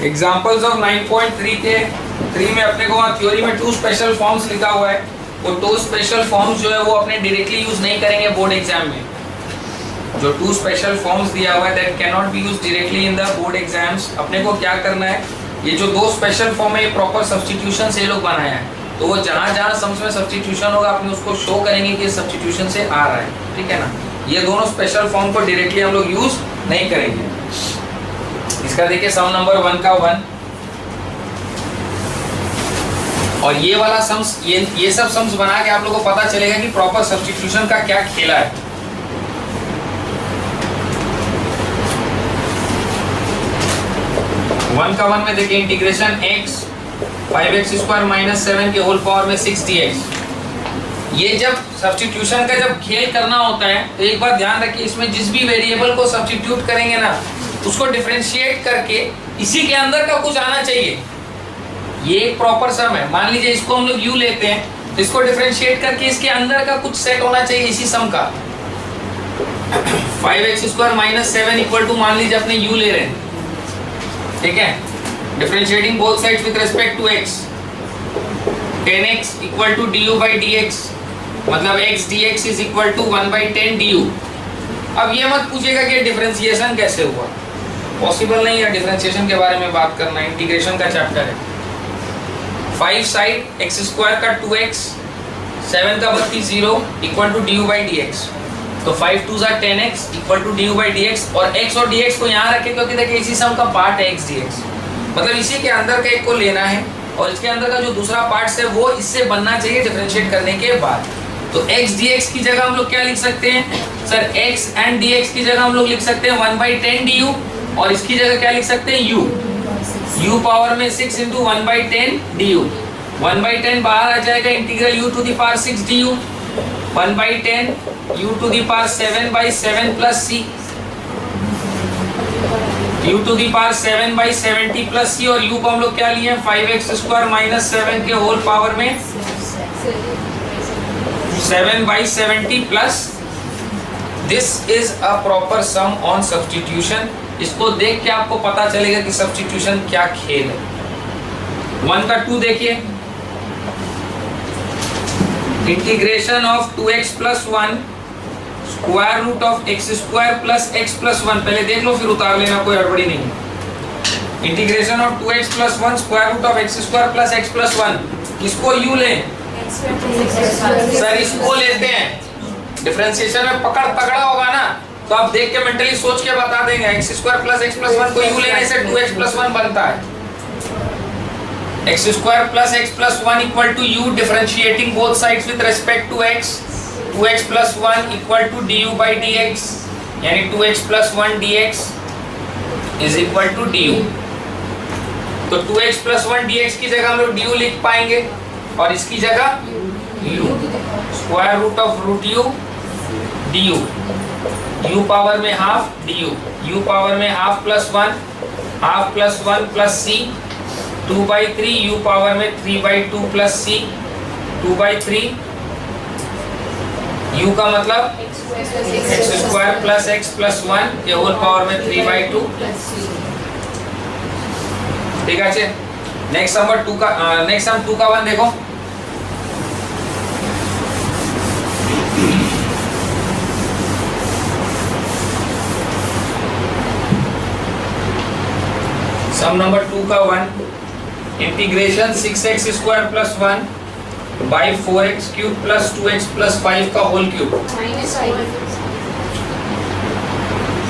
Examples of 9.3 के 3 में अपने को वहाँ थ्योरी में 2 स्पेशल फॉर्म्स लिखा हुआ है। वो 2 स्पेशल फॉर्म्स जो है वो अपने डायरेक्टली यूज नहीं करेंगे बोर्ड एग्जाम में। जो 2 स्पेशल फॉर्म्स दिया हुआ है that can not be use directly in the board exams. अपने को क्या करना है, ये जो 2 स्पेशल फॉर्म है ये प्रॉपर सब्स्टिट्यूशन से ये लोग बनाया है। तो वो जहाँ जहाँ सम्स में सब्स्टिट्यूशन होगा अपने उसको शो करेंगे कि सब्स्टिट्यूशन से आ रहा है, ठीक है ना। ये दोनों स्पेशल फॉर्म को डायरेक्टली हम लोग यूज नहीं करेंगे। इसका देखिए सम नंबर 1 का 1 और ये वाला सम्स, ये सब सम्स बना के आप लोगों को पता चलेगा कि प्रॉपर सब्स्टिट्यूशन का क्या खेला है। वन का 1 में देखिए इंटीग्रेशन x 5x² माइनस 7 के होल पावर में 6dx। ये जब सब्स्टिट्यूशन का जब खेल करना होता है तो एक बार ध्यान रखिए, इसमें जिस भी वेरिएबल को सब्स्टिट्यूट करेंगे ना उसको डिफरेंशिएट करके इसी के अंदर का कुछ आना चाहिए। ये एक प्रॉपर सम है। मान लीजिए इसको हम लोग u लेते हैं तो इसको डिफरेंशिएट करके इसके अंदर का कुछ सेट होना चाहिए इसी सम का। 5x² माइनस 7 इक्वल टू मान लीजिए अपने u ले रहे हैं, ठीक है। Differentiating both sides with respect to x, 10x equal to du by dx, मतलब x dx is equal to 1/10 du। अब ये मत पूछिएगा कि डिफरेंशिएशन कैसे हुआ, पॉसिबल नहीं है डिफरेंशिएशन के बारे में बात करना, इंटीग्रेशन का चैप्टर है। 5 साइड x² का 2x, 7 का 0 equal to du by dx। तो 5 2 10x equal to du by dx और x और dx को यहाँ रखें क्योंकि देखिए इसी सम का पार्ट है x dx, मतलब इसी के अंदर का एक को लेना है और इसके अंदर का जो दूसरा पार्ट है वो इससे बनना चाहिए डिफरेंशिएट करने के बाद। तो x dx की जगह हम लोग क्या लिख सकते हैं सर, x एंड dx की जगह हम लोग लिख सकते हैं 1/10 du और इसकी जगह क्या लिख सकते हैं u पावर में 6 इंटू 1/10 du। 1/10 बाहर आ जाएगा, integral u to the power 6 du, 1/10 u to the पावर 7/7 plus c, u to the power 7/70 plus c और u को हम लोग क्या लिए 5x² माइनस 7 के होल पावर में 7/70 plus. This is a proper sum on substitution. इसको देख के आपको पता चलेगा कि सब्स्टिट्यूशन क्या खेल है। 1 का 2 देखिए, integration of 2x plus 1 square root of x² plus x plus 1। पहले देख लो फिर उतार लेना, कोई हड़बड़ी नहीं है। Integration of 2x plus 1 square root of x² plus x plus 1। इसको u लें सर, इसको लेते हैं। डिफरेंशिएशन में पकड़ तगड़ा होगा ना तो आप देख के मेंटली सोच के बता देंगे। x² प्लस x प्लस 1 को u लेने से 2x प्लस 1 बनता है। x² plus x plus 1 equal to u, differentiating both sides with respect to x, 2x plus 1 equal to du by dx, यानी 2x plus 1 dx is equal to du। तो 2x plus 1 dx की जगह हम लोग du लिख पाएंगे और इसकी जगह u, square root of root u du, u power में हाफ du, u पावर में half plus 1, half plus 1 plus c, 2/3 u power में 3/2 प्लस c, 2/3 u का मतलब x² प्लस x प्लस 1 के होल पावर में 3/2। ठीक है। नेक्स्ट नंबर 2 का नेक्स्ट सम 2 का 1 देखो। सम नंबर 2 का 1, integration 6x² plus 1 by 4x³ plus 2x plus 5 का whole cube,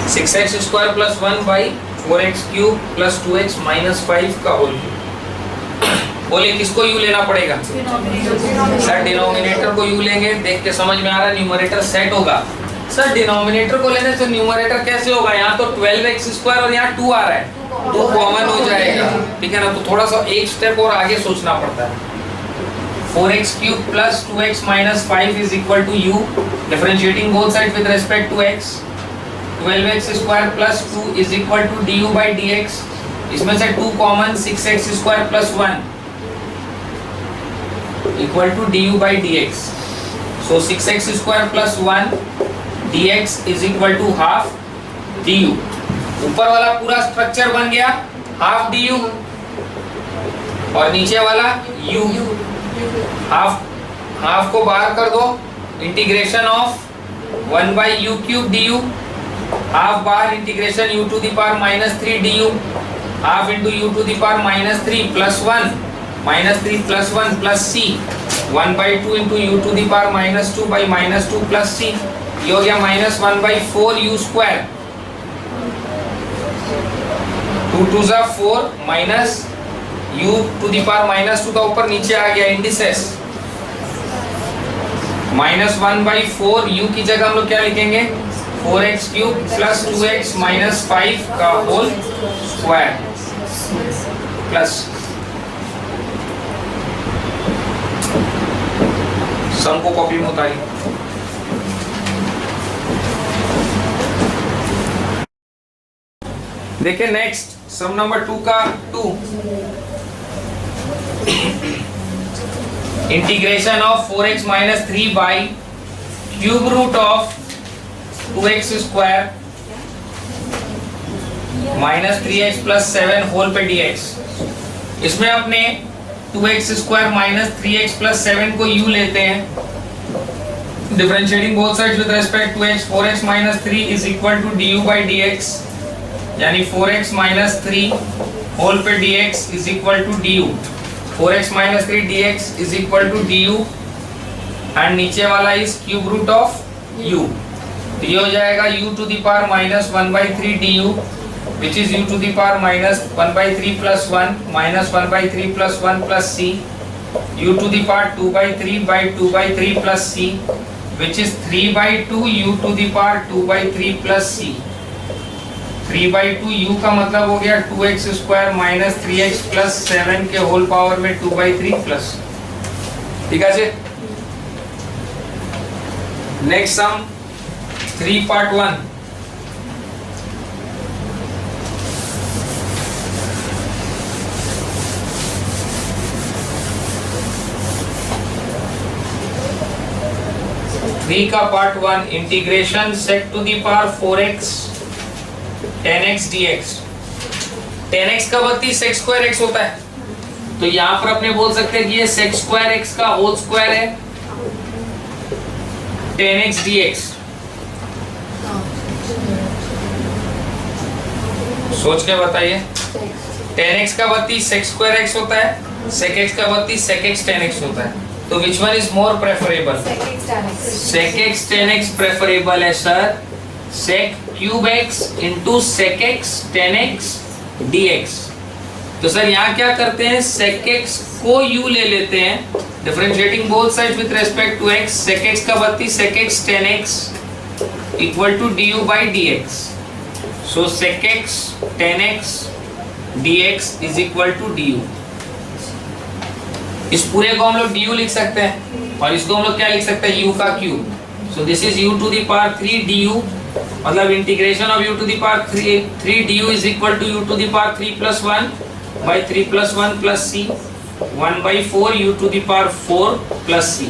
6x² plus 1 by 4x³ plus 2x minus 5 का होल क्यूब। बोले किसको u लेना पड़ेगा सर, डिनोमिनेटर को u लेंगे। देख के समझ में आ रहा है न्यूमरेटर सेट होगा सर। डिनोमिनेटर को लेने से न्यूमरेटर कैसे होगा, यहाँ तो 12x² और यहाँ 2 आ रहा है, 2 कॉमन हो जाएगा, ठीक है ना। तो थोड़ा सा एक स्टेप और आगे सोचना पड़ता है। 4x³ plus 2x minus 5 is equal to u, differentiating both side with respect to x, 12x² plus 2 is equal to du by dx। इसमें से 2 common, 6x² plus 1 equal to du by dx। So 6x² plus 1 dx is equal to half du। ऊपर वाला पूरा structure बन गया half D you, और नीचे वाला u, हाफ को बाहर कर दो, integration of 1 by u cube du, half बाहर, integration u to the power -3 du, half into u to the power -3 plus 1 -3 plus 1 plus c, 1 by 2 into u to the power -2 by -2 plus c, ये हो गया -1 by 4 u square, 2 2 जा 4 minus u to the power -2 का ऊपर नीचे आ गया indices, -1 by 4 u की जगह हम लोग क्या लिखेंगे 4x cube plus 2x minus 5 का होल स्क्वायर प्लस सम को कॉपी में उतारिए। देखिए नेक्स्ट सम नंबर 2 का 2, integration of 4x minus 3 by cube root of 2x square minus 3x plus 7 whole पे dx। इसमें अपने 2x square minus 3x plus 7 को u लेते हैं, differentiating both sides with respect to x, 4x minus 3 is equal to du by dx, यानी 4x minus 3 whole पे dx is equal to du, 4x minus 3 dx is equal to du, and नीचे वाला is cube root of u, तो ये हो जाएगा u to the power -1 by 3 du, which is u to the power -1 by 3 plus 1 -1 by 3 plus 1 plus c, u to the power 2 by 3 by 2 by 3 plus c, which is 3 by 2 u to the power 2 by 3 plus c, 3 by 2 u का मतलब हो गया 2x square minus 3x plus 7 के whole power में 2 by 3 plus, ठीक है जी। Next sum 3 part 1, का part 1, integration sec to the power 4x 10x dx, 10x का बत्ती sec स्क्वायर x होता है, तो यहाँ पर अपने बोल सकते हैं कि ये sec स्क्वायर x का होल स्क्वायर है 10x dx। सोच के बताइए, 10x का बत्ती sec स्क्वायर x होता है, sec x का बत्ती sec x 10x होता है, तो which one is more preferable? sec x 10x preferable है sir, sec cube x into sec x 10x dx। तो सर यहाँ क्या करते हैं, sec x को u ले लेते हैं, differentiating both sides with respect to x, sec x का बत्ती sec x 10x equal to du by dx, so sec x 10x dx is equal to du। इस पूरे को हम लोग du लिख सकते हैं, और इसको हम लोग क्या लिख सकते हैं, u का cube, so this is u to the power 3 du, मतलब integration of u to the power 3 du is equal to u to the power 3 plus 1 by 3 plus 1 plus c, 1 by 4 u to the power 4 plus c,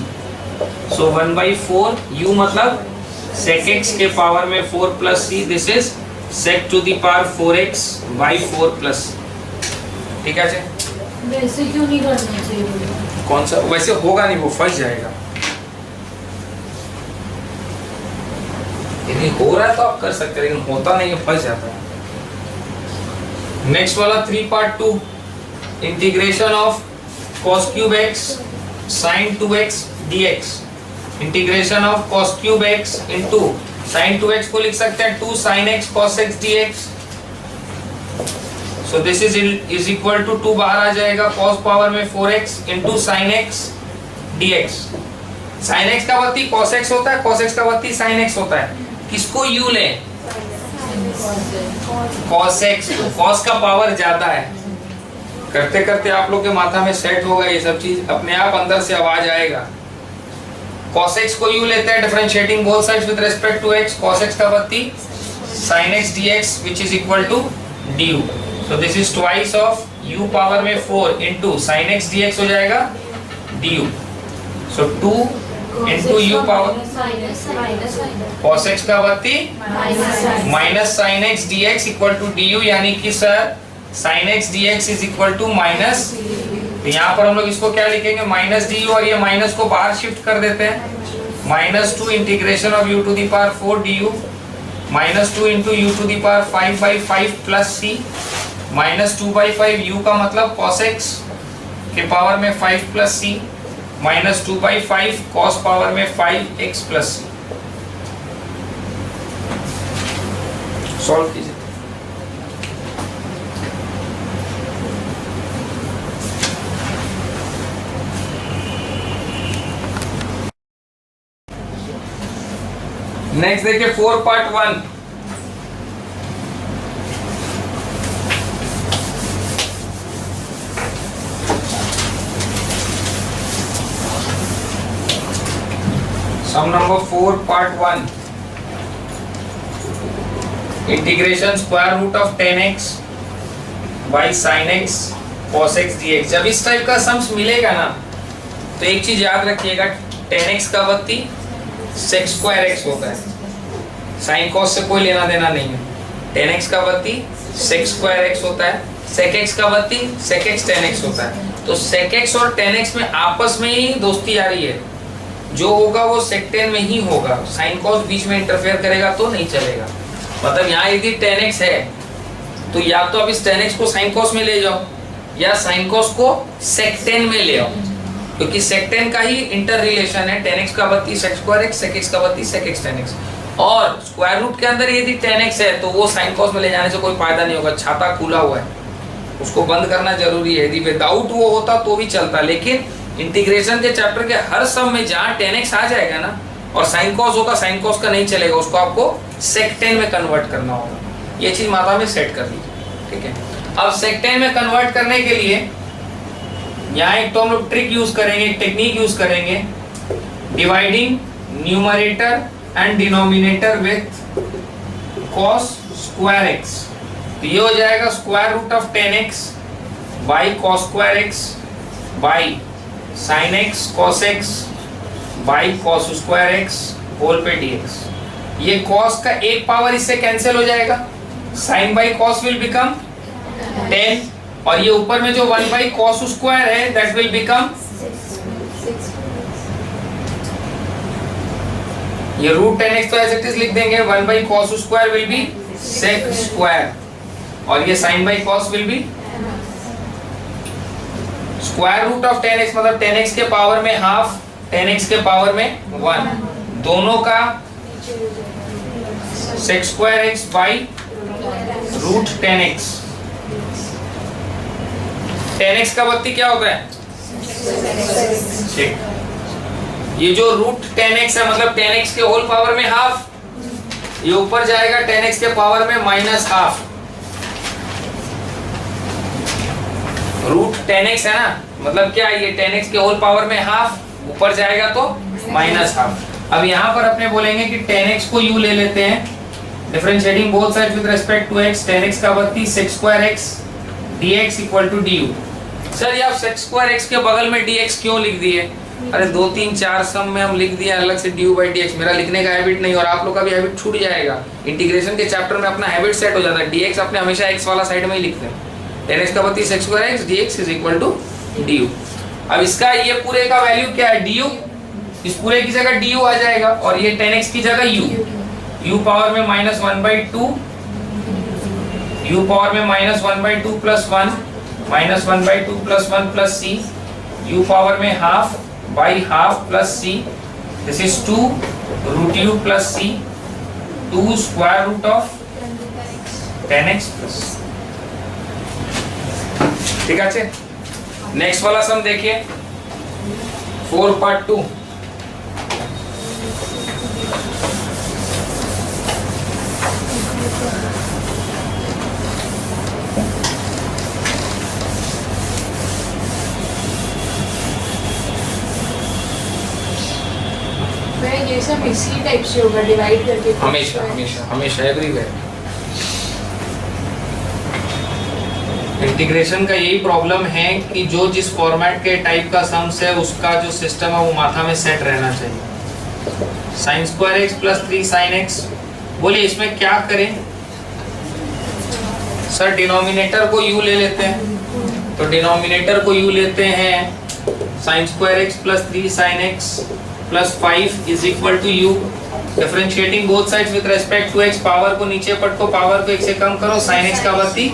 so 1 by 4 u मतलब sec x के power में 4 plus c, this is sec to the power 4x by 4 plus, ठीक है जी। वैसे क्यों नहीं करना चाहिए? कौन सा वैसे होगा नहीं, वो फंस जाएगा, यदि हो रहा है तो आप कर सकते हैं, लेकिन होता नहीं है, फंस जाता है। नेक्स्ट वाला 3 part 2, integration of cos cube x sin 2x dx, integration of cos cube x into sin 2x को लिख सकते हैं 2 sin x cos x dx, so this is equal to 2 बाहर आ जाएगा, cos पावर में 4x into sin x dx, sin x का बत्ती cos x होता है, cos x का बत्ती sin x होता है, किसको u ले, cos x, cos का पावर ज्यादा है, करते करते आप लोग के माथा में सेट होगा ये सब चीज, अपने आप अंदर से आवाज आएगा। cos x को u लेते हैं, differentiating both sides with respect to x, cos x का बत्ती sin x dx which is equal to du, so this is twice of u power में 4 into sin x dx हो जाएगा du, so 2 into u power cos x का बत्ती minus sin x dx equal to du, यानी कि sir sine x d x is equal to minus, तो यहाँ पर हम लोग इसको क्या लिखेंगे, माइनस डी यू, और ये माइनस को बाहर शिफ्ट कर देते हैं, -2 integration of u to the power 4 du, -2 into u to the power 5/5 plus c, -2/5 u का मतलब cos x के पावर में 5 प्लस c, -2/5 cos पावर में 5x प्लस c। सॉल्व कीजिए। नेक्स्ट देखिए 4 part 1। Sum number 4 part 1, integration square root of 10x by sine x cos x dx। जब इस type का सम्स मिलेगा ना तो एक चीज याद रखिएगा, 10x का वत्ती sec स्क्वायर x होता है, साइन कॉस से कोई लेना देना नहीं है। 10x का वत्ती sec स्क्वायर x होता है, sec x का वत्ती sec x 10x होता है। तो sec x और 10x में आपस में ही दोस्ती आ रही है, जो होगा वो sec 10 में ही होगा, साइन कॉस बीच में इंटरफेयर करेगा तो नहीं चलेगा। मतलब यहाँ यदि 10x है तो या तो आप इस 10x को साइन कॉस में ले जाओ या साइन कॉस को sec 10 में ले आओ, क्योंकि sec 10 का ही इंटर रिलेशन है, 10x का वत्ती sec square x, sec x का वत्ती sec x 10x। और स्क्वायर रूट के अंदर यदि 10x है तो वो साइन कॉस में ले जाने से कोई फायदा नहीं होगा, छाता खुला हुआ है, उसको बंद करना जरूरी है। यदि विदाउट वो होता तो भी चलता, लेकिन इंटीग्रेशन के चैप्टर के हर सम में जहाँ 10x आ जाएगा ना और साइन कॉस होगा, साइन कॉस का नहीं चलेगा, उसको आपको sec 10 में कन्वर्ट करना होगा। ये चीज माथा में सेट कर लीजिए, ठीक है। अब sec 10 में कन्वर्ट करने के लिए यहाँ एक तो हम लोग ट्रिक यूज करेंगे, एक टेक्निक यूज करेंगे, dividing numerator and denominator with cos square x। तो ये हो जाएगा square root of 10x by cos square x by sin x cos x by cos square x whole पे dx। ये cos का एक पावर इससे कैंसिल हो जाएगा, sin by cos will become 10, और ये ऊपर में जो 1 बाई cos स्क्वायर है दैट विल बिकम, ये रूट 10x तो एज इट इज लिख देंगे, 1 by cos square will be sec square, और ये sin by cos will be square root of 10x, मतलब 10x के पावर में हाफ, 10x के पावर में 1, दोनों का sec square x by root 10x। 10x का वत्ती क्या होता है, ठीक। ये जो रूट 10x है मतलब 10x के होल पावर में हाफ, ये ऊपर जाएगा 10x के पावर में माइनस हाफ, रूट 10x है ना, मतलब क्या ये 10x के होल पावर में हाफ, ऊपर जाएगा तो माइनस हाफ। अब यहाँ पर अपने बोलेंगे कि 10x को u ले लेते हैं, differentiating both sides with respect to x, 10x का वत्ती sec square x dx equal to du। Sir ये आप sec स्क्वायर x के बगल में dx क्यों लिख दिए? अरे 2 3 4 सम में हम लिख दिए अलग से du by dx, मेरा लिखने का हैबिट नहीं और आप लोग का भी हैबिट छूट जाएगा। इंटीग्रेशन के चैप्टर में अपना हैबिट सेट हो जाता है, dx अपने हमेशा x वाला साइड में ही लिखते हैं, 10x का वत्ती sec square x dx is equal to du। अब इसका ये पूरे का वैल्यू क्या है, du, इस पूरे की जगह du आ जाएगा और ये 10x की जगह u पावर में -1/2, u पावर में -1/2 plus 1, -1/2 plus 1 plus c, u power में half by half plus c, this is 2 root u plus c, 2 square root of 10x plus, ठीक है। नेक्स्ट वाला सम देखिए 4 पार्ट 2। ये सब इसी टाइप से होगा, डिवाइड करके, हमेशा हमेशा हमेशा एवरीवेयर। इंटीग्रेशन का यही प्रॉब्लम है कि जो जिस फॉर्मेट के टाइप का सम्स है उसका जो सिस्टम है वो माथा में सेट रहना चाहिए। Sign square x plus 3 sine x, बोलिए इसमें क्या करें, सर डिनोमिनेटर को u ले लेते हैं, तो डिनोमिनेटर को u लेते हैं sin square x plus 3 sin x plus 5 is equal to u. Differentiating both sides with respect to x, power को नीचे पटको, पावर को 1 से कम करो, sin x का वर्ती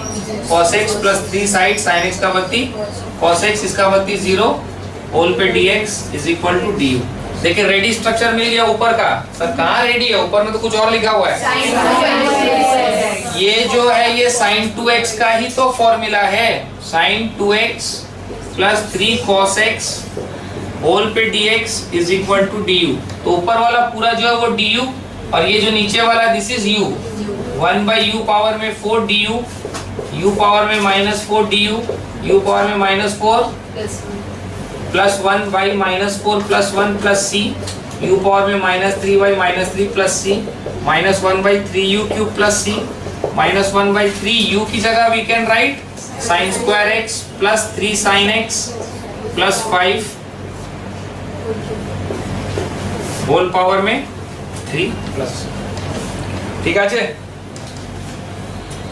cos x plus 3 side sin x का वर्ती cos x, इसका वर्ती 0 होल पे dx is equal to du. देखिए रेडी स्ट्रक्चर मिल गया ऊपर का। सर कहाँ रेडी है? ऊपर में तो कुछ और लिखा हुआ है। ये जो है ये sin 2x का ही तो फॉर्मूला है, sin 2x plus 3 cos x whole पे dx is equal to du. तो ऊपर वाला पूरा जो है वो du और ये जो नीचे वाला this is u, 1 by u power में 4 du, u पावर में -4 du, u पावर में -4 plus 1 by -4 plus 1 plus c, u power में -3 by -3 plus c, -1 by 3u cube plus c, -1 by 3u की जगह we can write sin square x plus 3 sin x plus 5 whole power में 3 plus. ठीक है,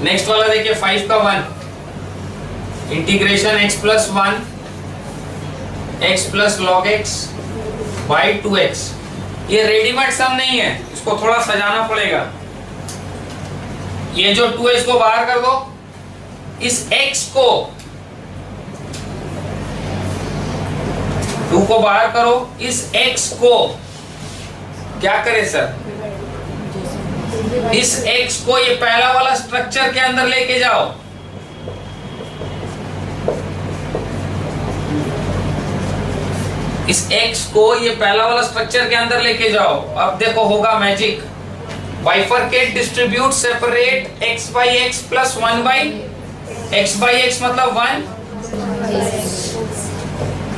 next वाला देखिए 5 का 1 integration x plus 1 x plus log x by 2x। ये readymade सम नहीं है, इसको थोड़ा सजाना पड़ेगा। ये जो 2 है इसको बाहर कर दो, इस x को 2 को बाहर करो, इस x को क्या करें सर? इस x को ये पहला वाला स्ट्रक्चर के अंदर लेके जाओ। इस x को ये पहला वाला स्ट्रक्चर के अंदर लेके जाओ। अब देखो होगा magic, bifurcate, distribute, separate x by x plus 1 by x मतलब 1।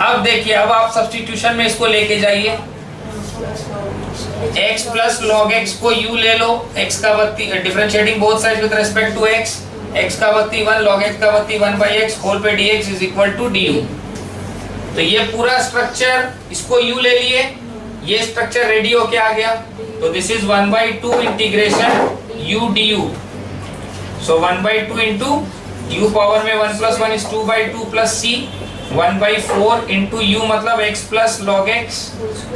अब देखिए, अब आप सब्स्टिट्यूशन में इसको लेके जाइए, x प्लस log x को u ले लो, x का वर्ती differentiating both sides with respect to x का वर्ती 1 log x का वर्ती 1 by x होल पे dx is equal to du। तो ये पूरा स्ट्रक्चर इसको u ले लिए, ये स्ट्रक्चर रेडी होके आ गया, तो this is 1 by 2 integration u du। So 1 by 2 into u power में 1 plus 1 is 2 by 2 plus c, 1 by 4 into u मतलब x प्लस log x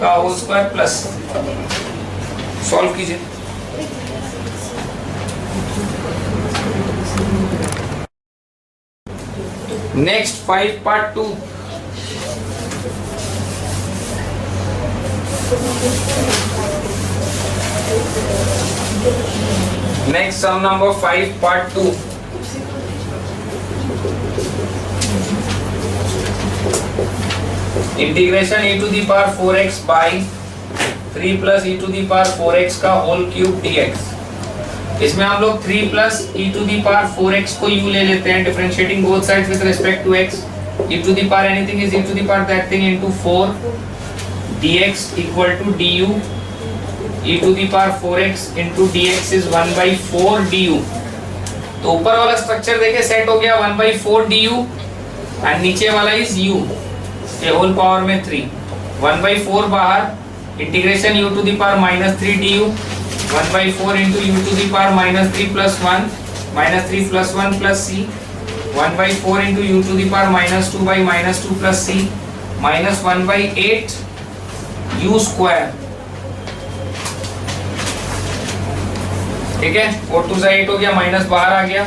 का होल स्क्वायर प्लस। सॉल्व कीजिए। Next 5 part 2। Next sum number 5 part 2। Integration e to the power 4x by 3 plus e to the power 4x का whole cube dx। इसमें हम लोग 3 plus e to the power 4x को u ले लेते हैं, differentiating both sides with respect to x, e to the power anything is e to the power that thing into 4 dx equal to du, e to the power 4x into dx is 1 by 4 du। तो ऊपर वाला structure देखिए set हो गया 1 by 4 du and नीचे वाला is u, ये whole power में 3, 1 by 4 बाहर, integration u to the power -3 du, 1 by 4 into u to the power -3 plus 1, -3 plus 1 plus c, 1 by 4 into u to the power -2 by -2 plus c, -1 by 8 u square. ठीक है, 4 to 8 हो गया, minus बाहर आ गया,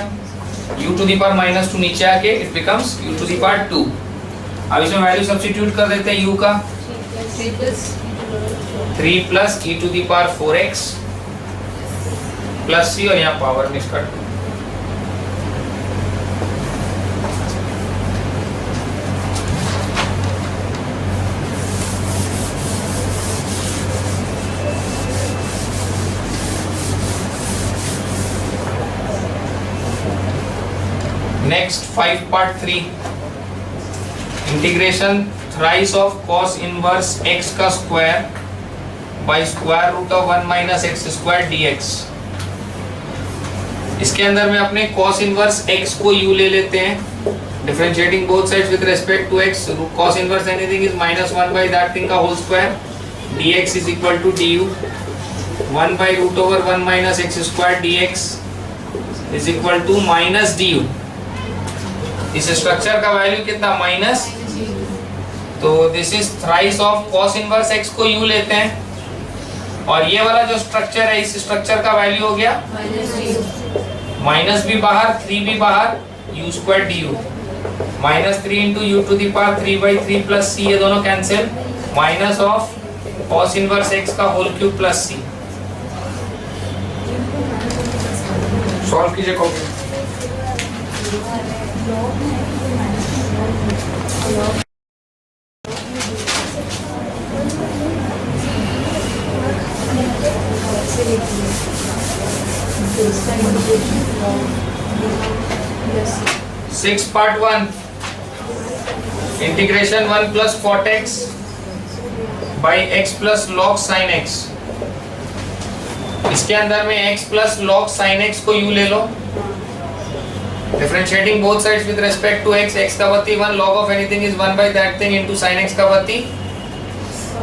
u to the power -2 नीचे आके it becomes u to the power 2। अब इसमें वैल्यू सब्स्टिट्यूट कर देते हैं u का, 3 plus e to the power 4x plus c और यहाँ पावर मिक्स कर दो। Next 5 part 3। Integration thrice of cos inverse x का square by square root of 1 minus x square dx। इसके अंदर में अपने cos इनवर्स x को u ले लेते हैं, differentiating both sides with respect to x, cos inverse anything is -1 by that thing का whole square, dx is equal to du, 1 by root over 1 minus x square dx is equal to minus d u. इस structure का value कितना, minus, तो this is thrice of cos inverse x को u लेते हैं, और ये वाला जो स्ट्रक्चर है इस स्ट्रक्चर का वैल्यू हो गया माइनस भी बाहर 3 भी बाहर, u square d u, minus 3 into u to the power 3/3 plus c, ये दोनों cancel, minus of cos inverse x का whole cube plus c. Solve कीजिए copy. Six part 1 integration 1 plus cot x by x plus log sine x. इसके अंदर में x plus log sine x को u ले लो, differentiating both sides with respect to x, x का वर्ती 1, log of anything is 1 by that thing into sin x का वर्ती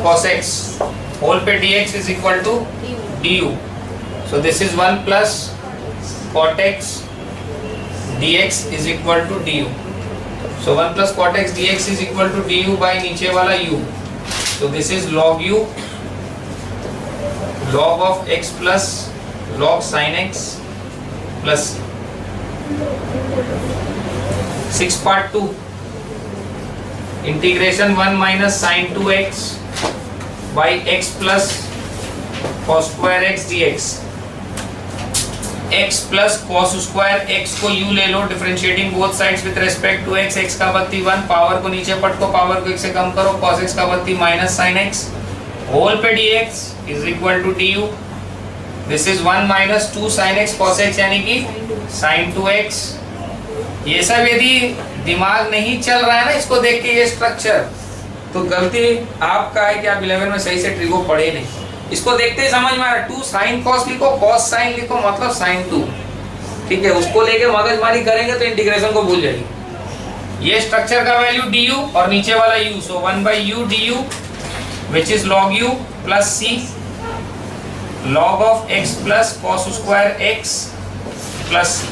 cos x, होल पे dx is equal to du, so this is 1 plus cot x dx is equal to du, so 1 plus cot x dx is equal to du by नीचे वाला u, so this is log u, log of x plus log sin x plus 6 part 2 integration 1 minus sin 2x by x plus cos square x dx, x plus cos square x को u ले लो, differentiating both sides with respect to x, x का वर्ती 1, power को नीचे पटको, power को 1 से कम करो, cos x का वर्ती माइनस sin x, होल पे dx is equal to du, this is 1 minus 2 sin x cos x यानी कि sin 2x। ये सब यदि दिमाग नहीं चल रहा है ना इसको देख के ये स्ट्रक्चर, तो गलती आपका है कि आप 11 में सही से ट्रिगो पढ़े नहीं। इसको देखते ही समझ में आ रहा है, 2 sin cos लिखो, cos sin लिखो, मतलब sin 2, ठीक है, उसको लेके मगजमारी करेंगे तो इंटीग्रेशन को भूल जाएगी। ये स्ट्रक्चर का वैल्यू du और नीचे वाला u, so 1 by u du which is log u plus c log of x plus cos square x plus c।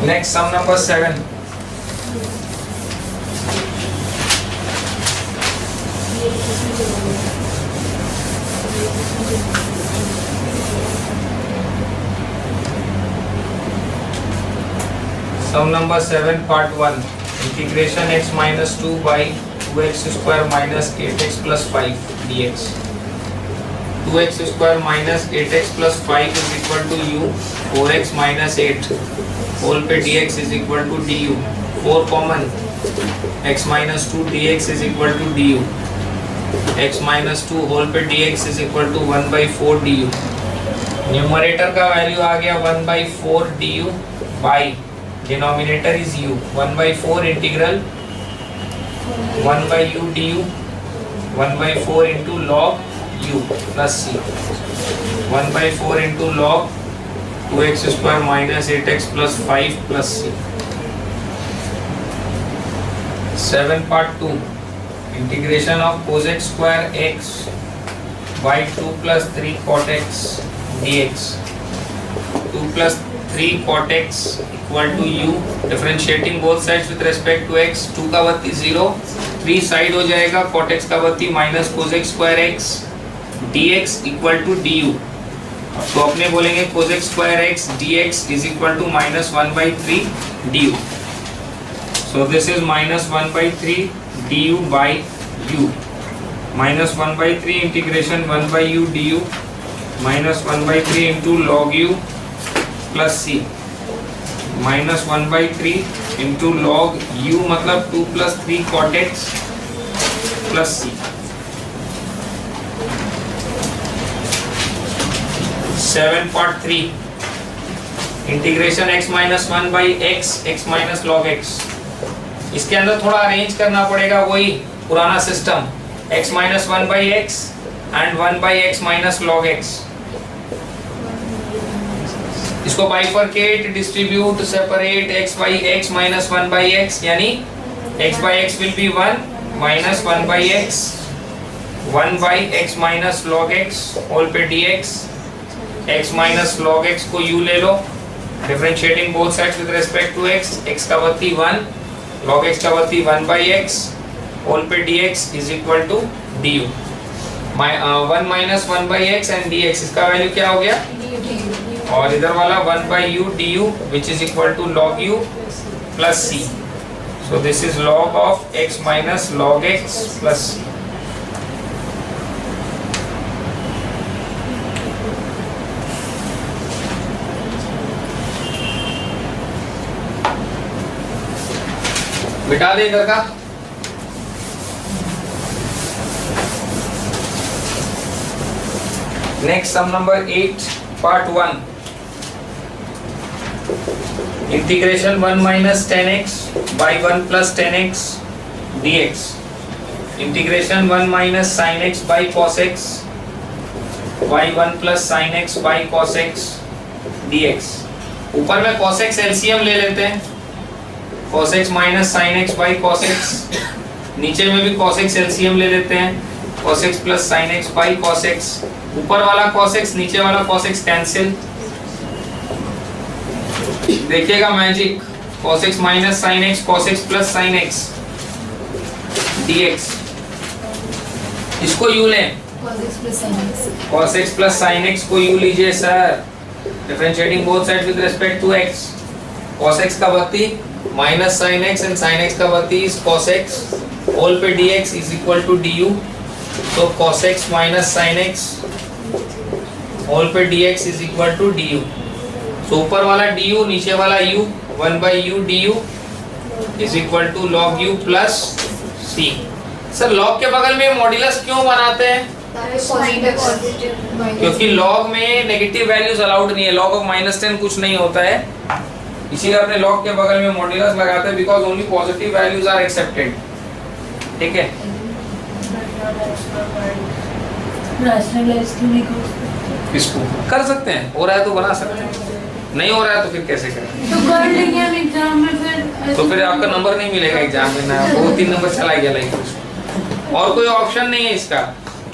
Next sum number 7. Sum number 7 part 1 integration x minus 2 by 2x square minus 8x plus 5 dx, 2x square minus 8x plus 5 is equal to u, 4x minus 8 whole पे dx is equal to du, 4 common, x minus 2 dx is equal to du, x minus 2 whole पे dx is equal to 1 by 4 du। Numerator का value आ गया 1 by 4 du by denominator is u, 1 by 4 integral 1 by u du, 1 by 4 into log u plus c, 1 by 4 into log 2x square minus 8x plus 5 plus c। 7 part 2 integration of cosec square x by 2 plus 3 cot x dx, 2 plus 3 cot x equal to u, differentiating both sides with respect to x, 2 का वर्ती 0, 3 side हो जाएगा, cot x का वर्ती minus cosec square x dx equal to du, तो अपने बोलेंगे cosec square x dx is equal to minus 1 by 3 du, so this is minus 1 by 3 du by u, minus 1 by 3 integration 1 by u du minus 1 by 3 into log u plus c, minus 1 by 3 into log u मतलब 2 plus 3 cot x plus c। 7 part 3 integration x minus 1 by x, x minus log x। इसके अंदर थोड़ा arrange करना पड़ेगा, वही पुराना system, x minus 1 by x and 1 by x minus log x। इसको bifurcate, distribute, separate x by x minus 1 by x, यानी x by x will be 1 minus 1 by x, 1 by x minus log x whole पे dx, x minus log x को u ले लो, differentiating both sides with respect to x, x का वर्ती 1, log x का वर्ती 1 by x whole पे dx is equal to du. 1 minus 1 by x and dx, इसका वैल्यू क्या हो गया, और इधर वाला 1 by u du which is equal to log u plus c. So this is log of x minus log x plus c. मिटा दे इधर का. Next sum number 8 part 1. Integration 1 minus 10x by 1 plus 10x dx. Integration 1 minus sin x by cos x by 1 plus sin x by cos x dx. ऊपर में cos x LCM ले लेते हैं, cos x minus sin x by cos x. नीचे में भी cos x LCM ले लेते हैं, cos x plus sin x by cos x. ऊपर वाला cos x नीचे वाला cos x कैंसिल. देखिएगा magic, cos x minus sin x, cos x plus sin x dx. इसको u लें, cos x plus sin x को u लीजिए sir, differentiating both side with respect to x. cos x का वर्ती minus sin x and sin x का वर्ती is cos x whole पे dx is equal to du. तो cos x minus sin x whole पे dx is equal to du. तो ऊपर वाला du नीचे वाला u, 1 by u du is equal to log u plus c. Sir log के बगल में मॉड्यूलस क्यों बनाते हैं? क्योंकि log में नेगेटिव वैल्यूज अलाउड नहीं है, log ऑफ -10 कुछ नहीं होता है, इसीलिए अपने log के बगल में मॉड्यूलस लगाते हैं, because only positive values are accepted. ठीक है, इसको कर सकते हैं, हो रहा है तो बना सकते हैं, नहीं हो रहा है तो फिर कैसे करें? तो कर लेंगे हम एग्जाम में फिर. तो फिर आपका नंबर नहीं मिलेगा एग्जाम में ना, 2-3 नंबर चला गया लाइक. और कोई ऑप्शन नहीं है इसका.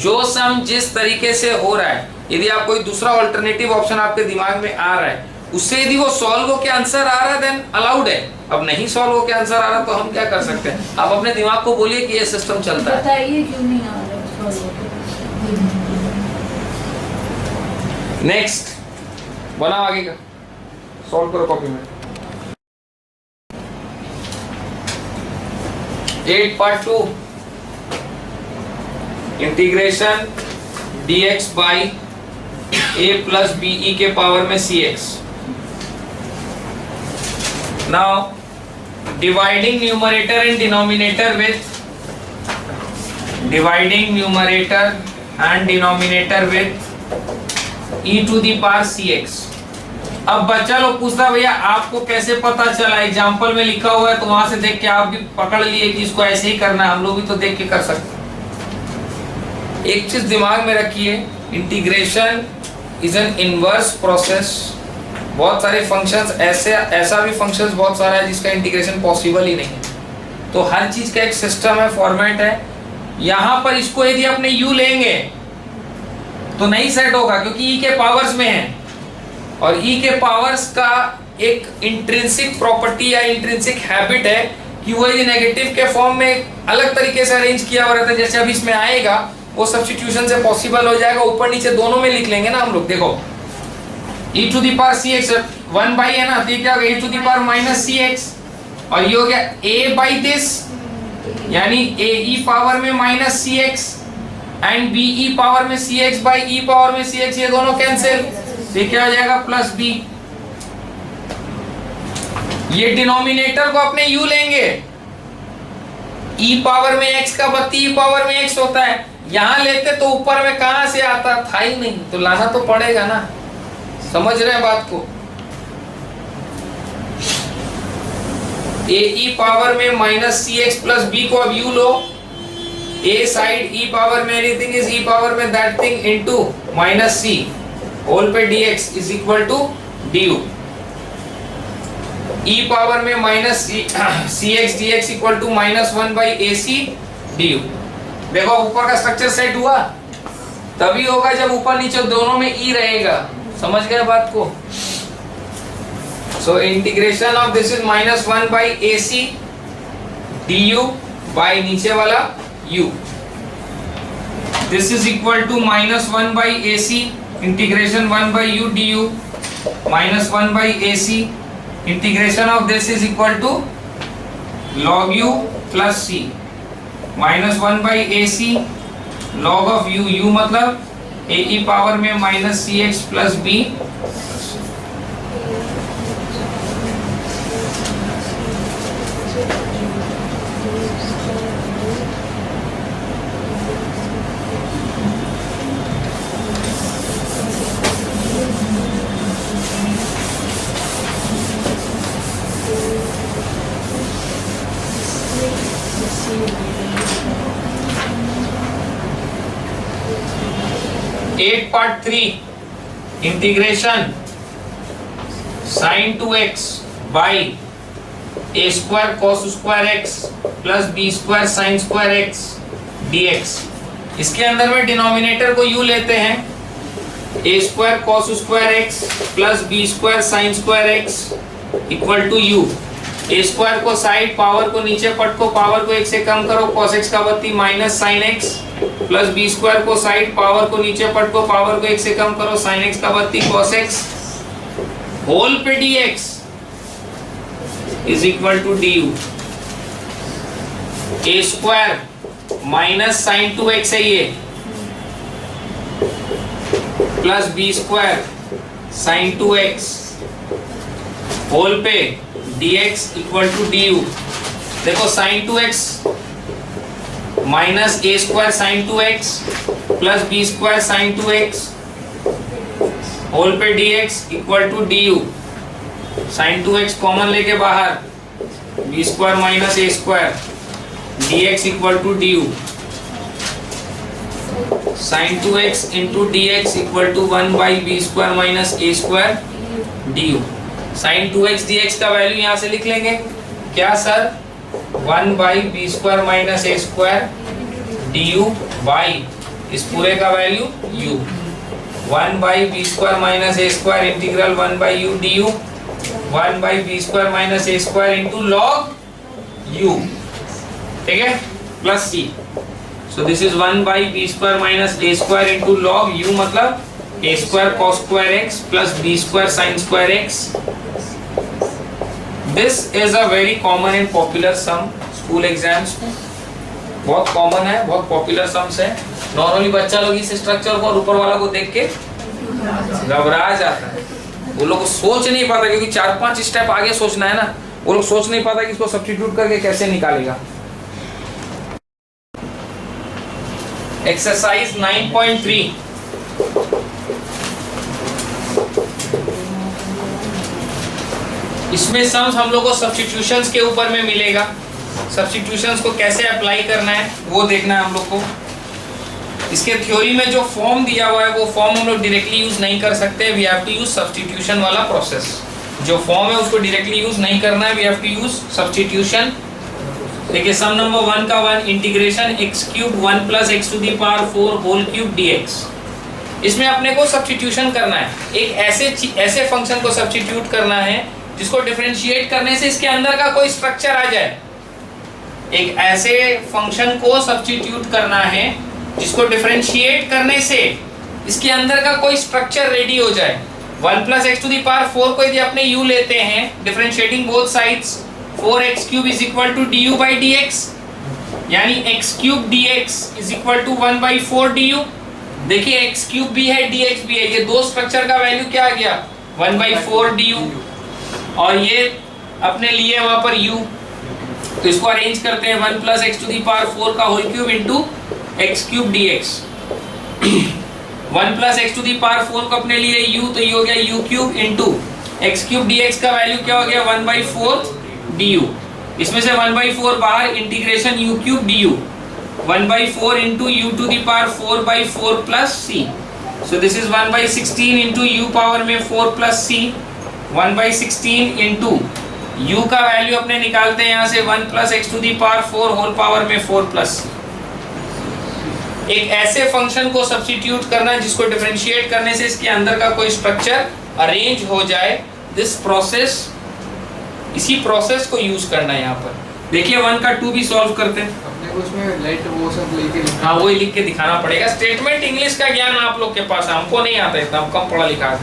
जो सम जिस तरीके से हो रहा है, यदि आप कोई दूसरा ऑल्टरनेटिव ऑप्शन आपके दिमाग में आ रहा है, उससे यदि वो सॉल्व हो के आंसर आ रहा है देन अलाउड है. अब नहीं सॉल्व हो के आंसर आ रहा तो हम क्या कर सकते हैं? आप अपने दिमाग को बोलिए कि ये सिस्टम चलता है. बताइए क्यों नहीं आ रहा है सॉल्व. नेक्स्ट बनाओ आगे का, सॉल्व करो कॉपी में. 8 part 2. Integration dx by a plus be के पावर में cx. Now dividing numerator and denominator with e to the power cx. अब बच्चा लोग पूछता भैया आपको कैसे पता चला? एग्जाम्पल में लिखा हुआ है तो वहां से देख के आप भी पकड़ लिए कि इसको ऐसे ही करना है. हम लोग भी तो देख के कर सकते हैं. एक चीज दिमाग में रखिए, integration is an inverse process. बहुत सारे फंक्शंस ऐसा भी फंक्शंस बहुत सारा है जिसका इंटीग्रेशन पॉसिबल ही नहीं है. तो हर चीज का एक सिस्टम है, फॉर्मेट है. यहाँ पर इसको यदि अपने u लेंगे तो नहीं सेट होगा क्योंकि e के पावर्स में है, और e के पावर्स का एक इंट्रिंसिक प्रॉपर्टी या इंट्रिंसिक हैबिट है कि वो यदि नेगेटिव के फॉर्म में अलग तरीके से अरेंज किया हुआ रहता है, जैसे अभी इसमें आएगा वो सब्स्टिट्यूशन से पॉसिबल हो जाएगा. ऊपर नीचे दोनों में लिख लेंगे ना हम लोग. देखो e to the power cx 1 by है ना, तो ये क्या होगा e to the power minus cx, और ये हो गया a by this, यानी a e पावर में minus cx and b e power में cx by e पावर में cx, ये दोनों कैंसिल, ये क्या हो जाएगा प्लस b. ये डिनोमिनेटर को अपने u लेंगे, e पावर में x का बत्ती e पावर में x होता है. यहां लेते तो ऊपर में कहां से आता था ही नहीं, तो लाना तो पड़ेगा ना. समझ रहे हैं बात को? a e पावर में माइनस cx प्लस b को अब u लो, a साइड e पावर में एनीथिंग इज e पावर में that thing into minus c whole पे dx is equal to du. e power में minus c x d x equal to -1 by a c d u. देखो ऊपर का structure set हुआ, तभी होगा जब ऊपर नीचे दोनों में e रहेगा। समझ गए बात को? So integration of this is -1 by a c d u by नीचे वाला u। This is equal to -1 by a c integration 1 by u d u -1 by a c integration of this is equal to log u plus c -1 by a c log of u, u मतलब a e power में minus c x plus b. Part 3 integration sin 2x by a square cos square x plus b square sin square x dx। इसके अंदर में denominator को u लेते हैं, a square cos square x plus b square sin square x equal to u। a square को side, power को नीचे पटको, power को 1 से कम करो, cos x का बत्ती minus sin x plus b square को साइड, पावर को नीचे पटको, पावर को 1 से कम करो, sin x का बत्ती cos x होल पे dx is equal to du। a square minus sin 2x है ये plus b square sin 2x whole पे dx इक्वल टू du। देखो sin 2x minus a square sine 2x plus b square sine 2x whole पे dx equal to du। Sine 2x common लेके बाहर, b square minus a square dx equal to du। Sine 2x into dx equal to 1 by b square minus a square du। Sine 2x dx का value यहाँ से लिख लेंगे क्या sir? 1 by b square minus a square d u by इस पूरे का value u। 1 by b square minus a square integral 1 by u d u 1 by b square minus a square into log u। ठीक है, plus c। So this is 1 by b square minus a square into log u मतलब a square cos square x plus b square sin square x। This is a very common and popular sum school exams। बहुत common है, बहुत popular sums है। Normally बच्चा लोग इस structure को और ऊपर वाला को देख के घबरा जाता है। वो लोग सोच नहीं पाता, क्योंकि 4-5 स्टेप आगे सोचना है ना, वो लोग सोच नहीं पाता कि इसको सब्स्टिट्यूट करके कैसे निकालेगा। एक्सरसाइज 9.3 इसमें सम्स हम लोग को सब्स्टिट्यूशंस के ऊपर में मिलेगा। सब्स्टिट्यूशंस को कैसे अप्लाई करना है वो देखना है हम लोग को। इसके थ्योरी में जो फॉर्म दिया हुआ है वो फॉर्म हम लोग डायरेक्टली यूज नहीं कर सकते, we have to use substitution वाला प्रोसेस। जो फॉर्म है उसको डायरेक्टली यूज नहीं करना है, we have to use substitution. देखिए सम नंबर 1 का 1 integration x cube 1 plus x to the power 4 whole cube dx। इसमें अपने को सब्स्टिट्यूशन करना है, एक ऐसे फंक्शन को सब्स्टिट्यूट करना है जिसको डिफरेंशिएट करने से इसके अंदर का कोई स्ट्रक्चर आ जाए। एक ऐसे फंक्शन को सब्स्टिट्यूट करना है जिसको डिफरेंशिएट करने से इसके अंदर का कोई स्ट्रक्चर रेडी हो जाए। 1 plus x to the power 4 को यदि अपने u लेते हैं, differentiating both sides, 4x cube is equal to du by dx, यानी x cube dx is equal to 1 by 4 du। देखिए x क्यूब भी है dx भी है, ये दो स्ट्रक्चर का वैल्यू क्या आ गया 1 बाई 4 du, और ये अपने लिए वहां पर u, तो इसको अरेंज करते हैं 1 plus x to the power 4 का whole cube into x cube dx। 1 plus x to the power 4 को अपने लिए u, तो ये हो गया u cube into x cube dx का वैल्यू क्या हो गया 1 बाई 4 du। इसमें से 1 बाई 4 बाहर, integration u cube du 1 by 4 into u to the power 4 by 4 plus c। So this is 1 by 16 into u power में 4 plus c, 1 by 16 into u का value अपने निकालते हैं यहाँ से 1 plus x to the power 4 whole power में 4 plus. एक ऐसे फंक्शन को सब्स्टिट्यूट करना जिसको डिफरेंशिएट करने से इसके अंदर का कोई स्ट्रक्चर अरेंज हो जाए, दिस प्रोसेस, इसी प्रोसेस को यूज करना है यहाँ पर। देखिए 1 का 2 भी सॉल्व करते हैं, अपने को उसमें लेट वो सब लेके हाँ वही लिख के दिखाना पड़ेगा। स्टेटमेंट इंग्लिश का ज्ञान आप लोग के पास है, हमको नहीं आता इतना, हम कम पढ़ा लिखा है।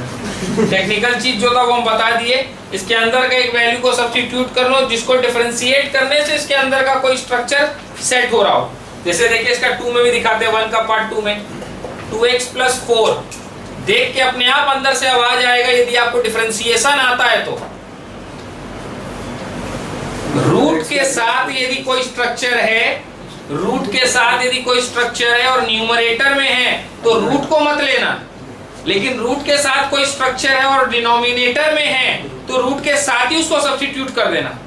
टेक्निकल चीज जो था वो हम बता दिए। इसके अंदर का एक वैल्यू को सब्स्टिट्यूट कर लो जिसको डिफरेंशिएट करने से इसके अंदर का कोई स्ट्रक्चर सेट हो रहा हो। जैसे देखिए इसका 2 में भी दिखाते हैं, 1 का पार्ट 2 में 2x प्लस 4, देख के अपने आप अंदर से आवाज आएगा यदि आपको डिफरेंशिएशन आता है तो। रूट के साथ यदि कोई स्ट्रक्चर है, रूट के साथ यदि कोई स्ट्रक्चर है और न्यूमरेटर में है तो रूट को मत लेना, लेकिन रूट के साथ कोई स्ट्रक्चर है और डिनोमिनेटर में है तो रूट के साथ ही उसको सब्स्टिट्यूट कर देना,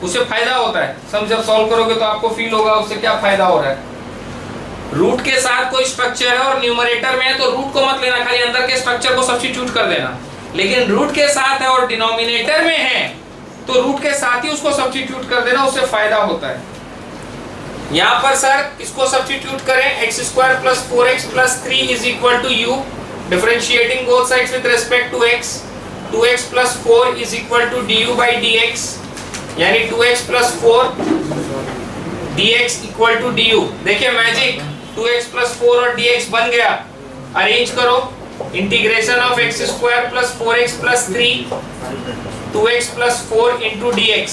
उससे फायदा होता है। सब जब सॉल्व करोगे तो आपको फील होगा उससे क्या फायदा हो रहा है। रूट के साथ कोई स्ट्रक्चर है और न्यूमरेटर में है तो रूट को मत लेना, खाली अंदर के स्ट्रक्चर को सब्स्टिट्यूट कर देना। लेकिन रूट के साथ है और डिनोमिनेटर में है तो रूट के साथ ही उसको सब्स्टिट्यूट कर देना, उससे फायदा होता है। यहाँ पर सर इसको सब्स्टिट्यूट करें, x square plus 4x plus 3 is equal to u, differentiating both sides with respect to x, 2x plus 4 is equal to du by dx, यानी 2x plus 4 dx equal to du। देखिए magic, 2x plus 4 और dx बन गया। Arrange करो, integration of x square plus 4x plus 3 2x plus 4 into dx,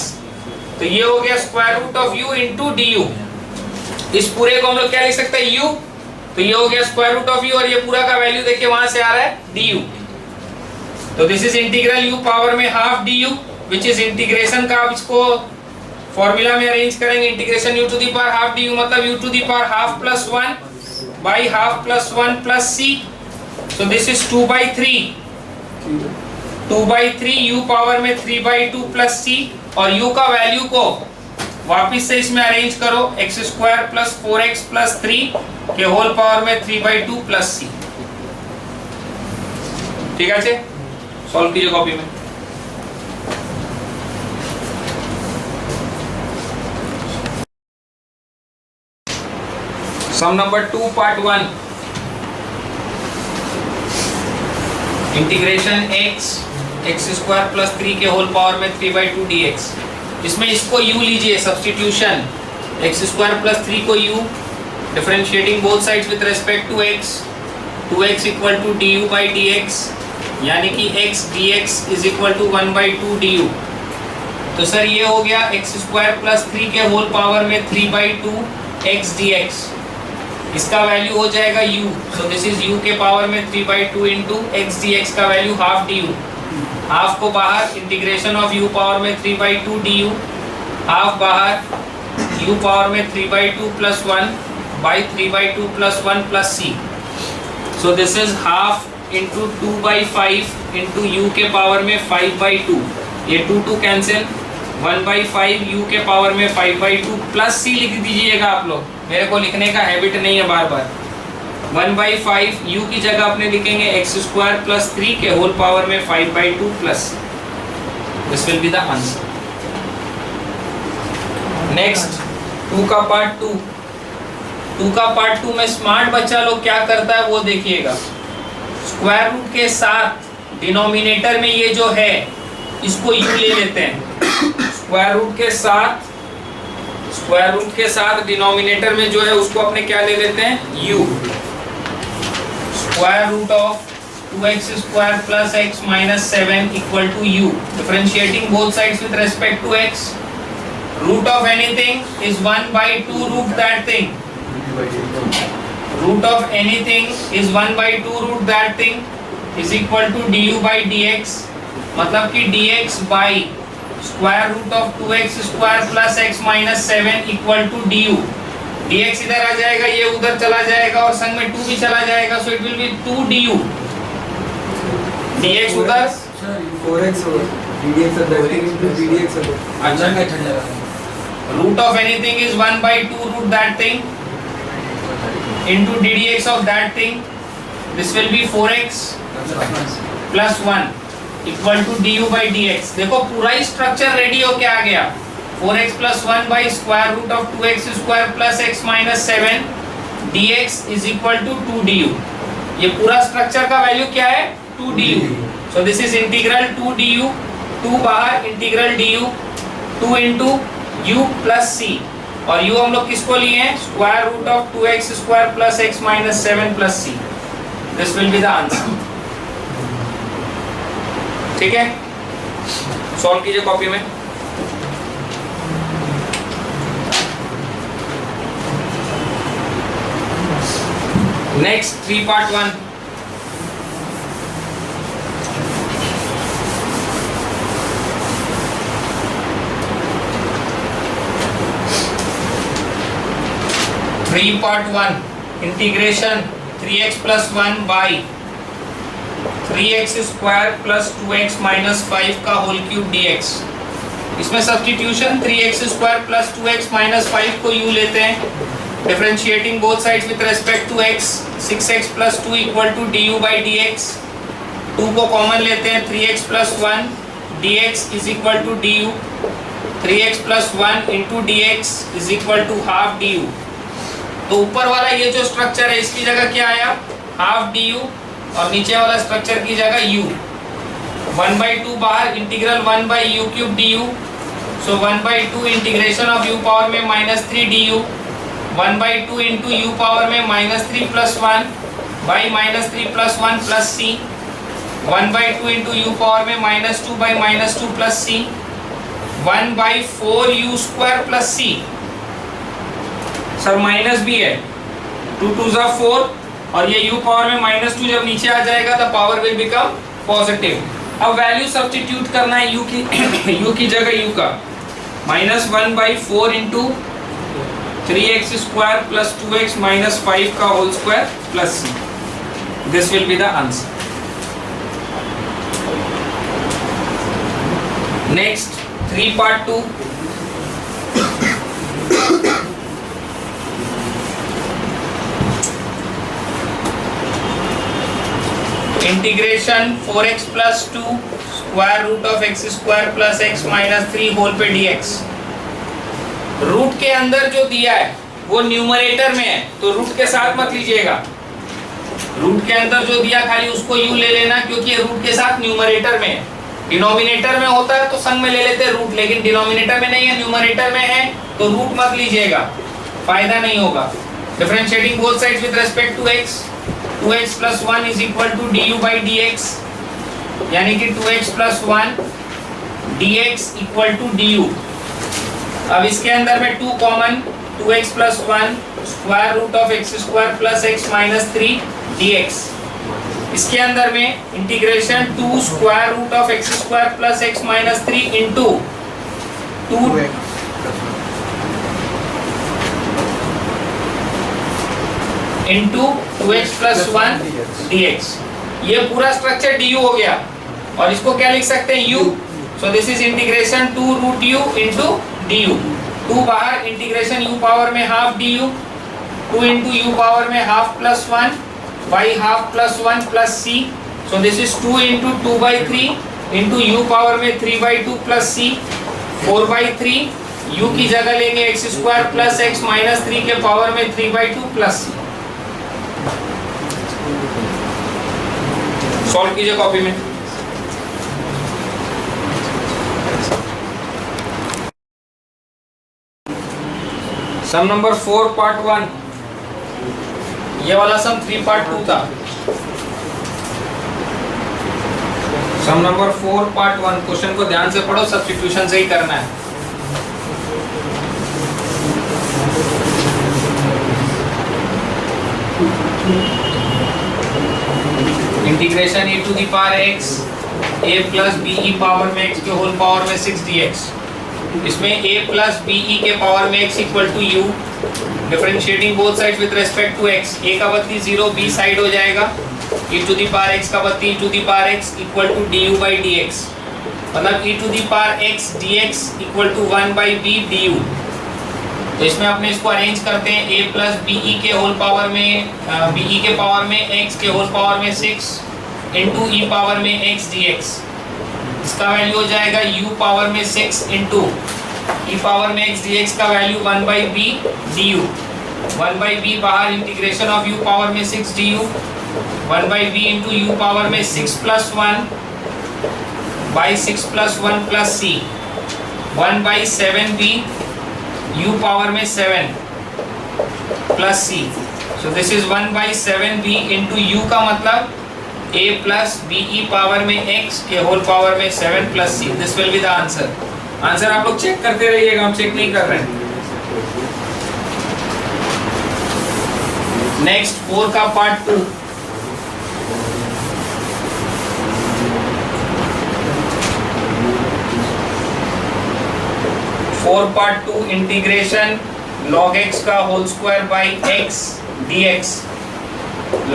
तो ये हो गया square root of u into du। इस पूरे को हम लोग क्या लिख सकते हैं, u, तो ये हो गया स्क्वायर रूट ऑफ u और ये पूरा का वैल्यू देखिए वहां से आ रहा है du। तो this is integral u power में half du, which is integration का, आप इसको फॉर्मूला में अरेंज करेंगे, integration u to the power half du मतलब u to the power half plus 1 by half plus 1 plus c, so this is 2/3 2/3 u power में 3/2 plus c, और u का वैल्यू को वापिस से इसमें अरेंज करो, x square plus 4x plus 3 के होल पावर में 3/2 प्लस c। ठीक है, सॉल्व कीजिए कॉपी में। Sum number 2 part 1, integration x square plus 3 के होल पावर में 3/2 dx। इसमें इसको u लीजिए, सब्स्टिट्यूशन, एक्स स्क्वायर प्लस 3 को u, differentiating both sides with respect to x, 2x equal to du by dx, यानी कि x dx is equal to 1/2 du। तो sir ये हो गया एक्स स्क्वायर प्लस 3 के होल पावर में 3/2 x dx, इसका वैल्यू हो जाएगा u, so this is u के पावर में 3/2 इंटू एक्स dx का वैल्यू हाफ du, हाफ को बाहर, इंटीग्रेशन ऑफ u पावर में 3/2 du, हाफ बाहर, u पावर में 3/2 plus 1 by 3/2 plus 1 plus c, so this is half into 2/5 into u के power में 5/2, ये 2 कैंसिल, 1/5 u के पावर में 5/2 प्लस c लिख दीजिएगा आप लोग, मेरे को लिखने का हैबिट नहीं है बार बार। 1/5 u की जगह अपने लिखेंगे एक्स स्क्वायर प्लस 3 के होल पावर में 5/2 plus, this will be the answer. Next 2 का पार्ट 2 में स्मार्ट बच्चा लोग क्या करता है वो देखिएगा। स्क्वायर रूट के साथ डिनोमिनेटर में ये जो है इसको u ले लेते हैं, स्क्वायर रूट के साथ डिनोमिनेटर में जो है उसको अपने क्या ले लेते हैं, u, square root of 2x square plus x minus 7 equal to u, differentiating both sides with respect to x, root of anything is 1/2 root that thing, root of anything is 1/2 root that thing is equal to du by dx, मतलब कि dx by square root of 2x square plus x minus 7 equal to du, dx इधर आ जाएगा, ये उधर चला जाएगा और संग में 2 भी चला जाएगा, so it will be 2 du, dx उधर 4x dx अच्छा, root of anything is 1/2 root that thing into ddx of that thing, this will be 4x plus 1, equal to d u by d x. देखो पूरा ही structure ready होके आ गया। 4x plus 1 by square root of 2x square plus x minus 7 dx is equal to 2 du। ये पूरा structure का value क्या है? 2 du। So this is integral 2 du, 2 बाहर integral du, 2 into u plus c, और u हम लोग किसको लिए हैं? Square root of 2x square plus x minus 7 plus c। This will be the answer. ठीक है, सॉल्व कीजिए कॉपी में। Next 3 part 1। Part 1 integration 3x plus 1 by 3x square plus 2x minus 5 का होल क्यूब dx। इसमें substitution 3x square plus 2x minus 5 को u लेते हैं, differentiating both sides with respect to x, 6x plus 2 equal to du by dx। 2 को common लेते हैं, 3x plus 1 dx is equal to du। 3x plus 1 into dx is equal to half du। तो ऊपर वाला ये जो structure है इसकी जगह क्या आया? हाफ du, और नीचे वाला स्ट्रक्चर की जगह u। 1/2 बाहर integral 1/u cube du। So 1/2 integration of u power में -3 du। 1/2 इंटू u पावर में -3 plus 1 by -3 plus 1 plus c। 1/2 into u power में -2 by -2 plus c। 1/4 u square plus c। Sir minus भी है, 2 2 जा 4, और ये u power में -2 जब नीचे आ जाएगा the power will become positive. अब वैल्यू सब्स्टिट्यूट करना है u की जगह u का। -1/4 into 3x square plus 2x minus 5 का whole square plus c। This will be the answer. Next 3 part 2। Integration 4x plus 2 square root of x square plus x minus 3 whole पे dx। रूट के अंदर जो दिया है वो न्यूमरेटर में है, तो रूट के साथ मत लीजिएगा। रूट के अंदर जो दिया खाली उसको u ले लेना, क्योंकि रूट के साथ न्यूमरेटर में है। डिनोमिनेटर में होता है तो संग में ले लेते हैं रूट, लेकिन डिनोमिनेटर में नहीं है, न्यूमरेटर में है, तो रूट मत लीजिएगा, फायदा नहीं होगा। Differentiating both sides with respect to x, 2x plus 1 is equal to du by dx, यानी कि 2x plus 1 dx equal to du। अब इसके अंदर में 2 common, 2x plus 1 square root of x square plus x minus 3 dx। इसके अंदर में integration 2 square root of x square plus x minus 3 into 2 into 2x plus 1 dx। ये पूरा structure du हो गया, और इसको क्या लिख सकते हैं? u। So this is integration 2 root u into du। 2 बाहर इंटीग्रेशन u पावर में half du, 2 into u power में half plus 1 by half plus 1 plus c। So this is 2 into 2/3 into u power में 3/2 plus c। 4/3 u की जगह लेंगे x square plus x minus 3 के power में 3/2 plus c। Solve कीजिए copy में। Sum number 4 part 1। ये वाला सम 3 पार्ट 2 था। सम नंबर 4 पार्ट 1। क्वेश्चन को ध्यान से पढ़ो, सब्स्टिट्यूशन से ही करना है। Integration e to the power x a plus b e power में x के होल पावर में 6 dx। इसमें a प्लस बी ई के पावर में x equal to u। Differentiating both sides with respect to x, a का बदली 0 b side हो जाएगा, e to the power x का बदली e to the power x equal to du by dx। मतलब e to the power x dx equal to 1 by b du। तो इसमें अपने इसको अरेंज करते हैं, a प्लस बी ई के होल पावर में बी ई के पावर में x के होल पावर में 6 इंटू ई पावर में x dx। इसका वैल्यू हो जाएगा u पावर में 6 इंटू e पावर में x dx का वैल्यू 1/b du, 1/b बाहर, इंटीग्रेशन ऑफ u पावर में 6 du, 1/b into u power में 6 plus 1 by 6 plus 1 plus c, 1/7b u power में 7 plus c. So this is 1/7b into u का मतलब a plus b e power में x के whole power में 7 plus c. This will be the answer. Answer आप लोग check करते रहिएगा, हम चेक नहीं कर रहे हैं. नेक्स्ट 4 का part 2. Part 2 integration log x का whole square by x dx.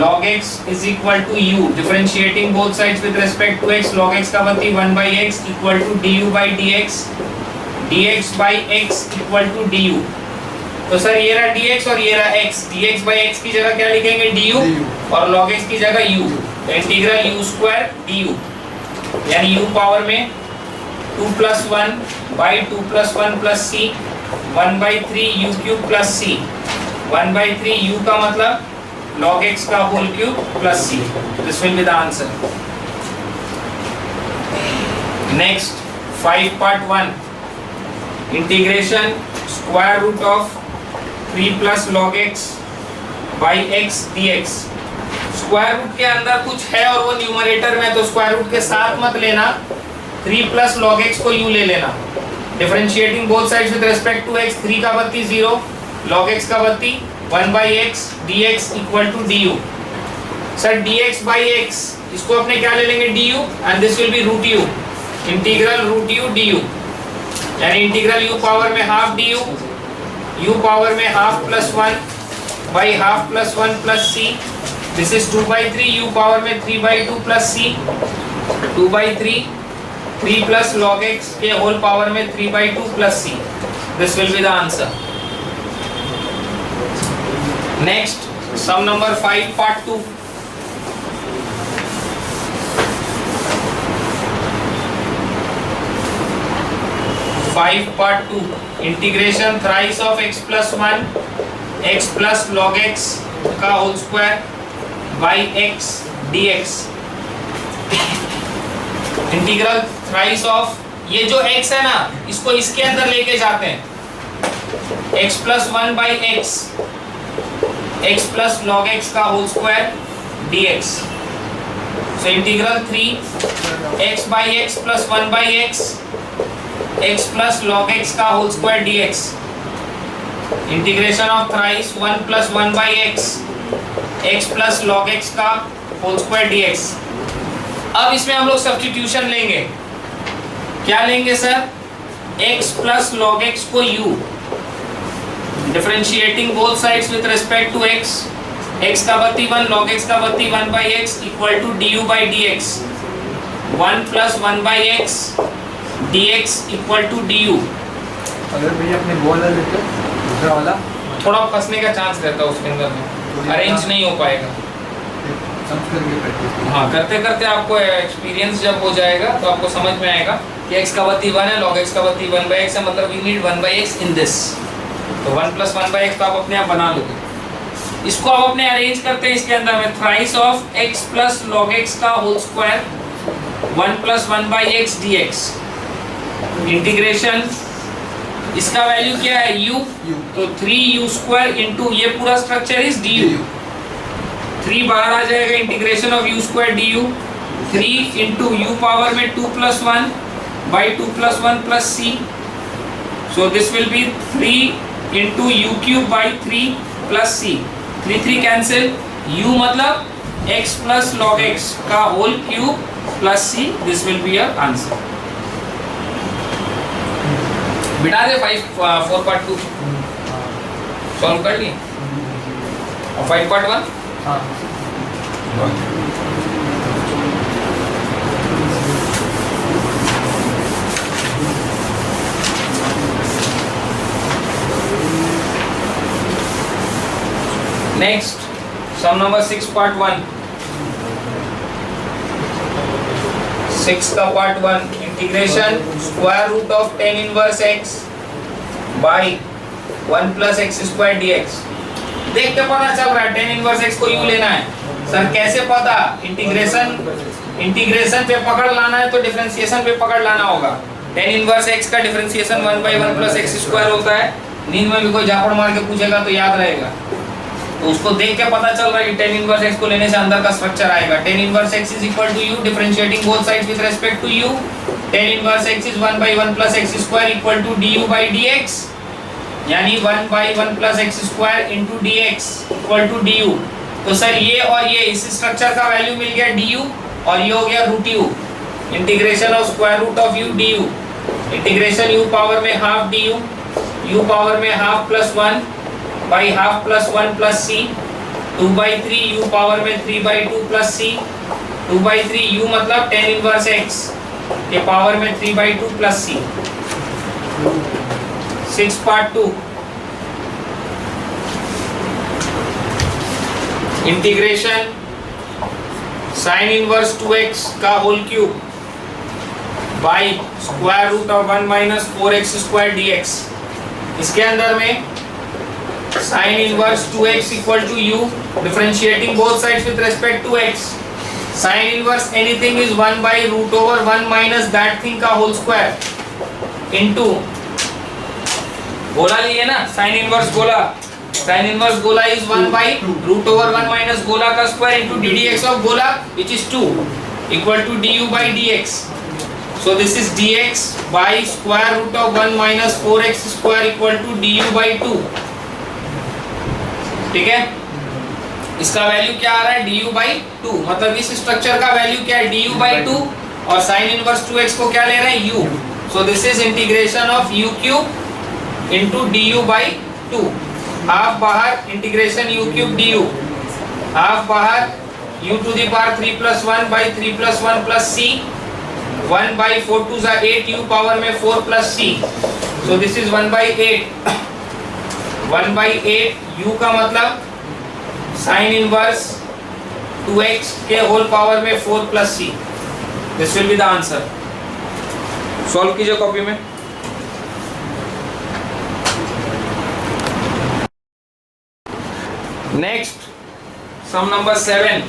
log x is equal to u, differentiating both sides with respect to x. log x का वती 1/x equal to du by dx, dx by x equal to du. तो sir ये रहा dx और ये रहा x, dx by x की जगह क्या लिखेंगे du, और log x की जगह u. Integral u square du, यानी u पावर में 2 plus 1 by 2 plus 1 plus c, 1/3 u cube plus c, 1/3 u का मतलब log x का whole cube plus c. This will be the answer. Next 5 part 1 integration square root of 3 plus log x by x dx. Square root के अंदर कुछ है और वो numerator में, तो स्क्वायर रूट के साथ मत लेना, 3 प्लस log x को u ले लेना. Differentiating both sides with respect to x, 3 का बत्ती 0, log x का बत्ती 1/x dx equal to du. Sir dx by x इसको अपने क्या ले लेंगे du, and this will be root u, integral root u du, यानी इंटीग्रल u पावर में हाफ du, u पावर में half plus 1 by half plus 1 plus c. This is 2/3 u power में 3/2 plus c, 2/3 3 plus log x के whole power में 3/2 plus c. This will be the answer. Next sum number 5 part 2. Part 2 integration thrice of x plus 1 x plus log x का whole square by x dx. Integral thrice of, ये जो x है ना, इसको इसके अंदर लेके जाते हैं, x plus 1 by x plus log x का whole square dx. So integral 3 x by x plus 1 by x plus log x का whole square dx. Integration of thrice 1 plus 1 by x plus log x का whole square dx. अब इसमें हम लोग substitution लेंगे. क्या लेंगे sir? x plus log x को u, differentiating both sides with respect to x का बत्ती 1, log x का बत्ती 1/x equal to du by dx, 1 plus 1/x dx equal to du. अगर भैया अपने बॉल लेते दूसरा वाला थोड़ा फंसने का चांस रहता है उसके अंदर में, अरेंज नहीं हो पाएगा. समझ करके प्रैक्टिस. हाँ, करते करते आपको एक्सपीरियंस जब हो जाएगा तो आपको समझ में आएगा कि x का बत्ती 1 है, log x का बत्ती 1/x है, मतलब we need 1/x in this. तो 1 प्लस 1/x तो आप अपने आप बना लोगे. इसको आप अपने अरेंज करते हैं इसके अंदर में, thrice of x plus log x का whole square 1 plus 1/x dx. Integration इसका वैल्यू क्या है u, तो 3u स्क्वायर इंटू ये पूरा स्ट्रक्चर इज du. 3 बाहर आ जाएगा, integration of u square du, 3 into u power में 2 plus 1 by 2 plus 1 plus c. So this will be 3 into u cube by 3 plus c. 3 cancel, u मतलब x plus log x का whole cube plus c. This will be your answer. बिठा दे 4 part 2 solve कर लिए और 5 part 1. हाँ. Next sum number 6 part 1. 6 का part 1 integration square root of tan inverse x by 1 plus x square dx। देख के पता चल रहा है tan इनवर्स x को u लेना है। सर कैसे पता? इंटीग्रेशन पे पकड़ लाना है तो डिफरेंशिएशन पे पकड़ लाना होगा। tan इनवर्स x का differentiation 1 by 1 plus x square होता है। नींद में भी कोई झापड़ मार के पूछेगा तो याद रहेगा, तो उसको देख के पता चल रहा है कि tan इनवर्स x को लेने से अंदर का स्ट्रक्चर आएगा। tan inverse x is equal to u differentiating both sides with respect to u। tan inverse x is 1 by 1 plus x square equal to du by dx, यानी 1 by 1 plus x square into dx equal to du। तो sir ये और ये इस structure का value मिल गया du और ये हो गया root u। Integration of square root of u du, integration u power में हाफ du, u पावर में half plus 1 by half plus 1 plus c, 2 by 3 u power में 3 by 2 plus c, 2 by 3 u मतलब tan inverse x के power में 3 by 2 plus c। 6 part 2 integration sign inverse 2x का whole cube by square root of 1 minus 4x square dx। इसके अंदर में sine inverse 2x equal to u differentiating both sides with respect to x। Sine inverse anything is 1 by root over 1 minus that thing का whole square into गोला लिए ना, sine inverse गोला। Sine inverse गोला is 1 by root over 1 minus गोला का square into ddx of गोला which is 2 equal to du by dx। So this is dx by square root of 1 minus 4x square equal to du by 2। ठीक है, इसका value क्या आ रहा है? du by 2, मतलब इस स्ट्रक्चर का वैल्यू क्या है? du by 2 और sin इनवर्स 2x को क्या ले रहे हैं? u। So this is integration of u cube into du by 2। Half बाहर integration u cube du, half बाहर u to the power 3 plus 1 by 3 plus 1 plus c, 1 by 4 to the 8 u power में 4 plus c। So this is 1 by 8। 1 by 8 u का मतलब sin inverse 2x के whole power में 4 plus c। This will be the answer। Solve कीजिए copy में। Next sum number 7।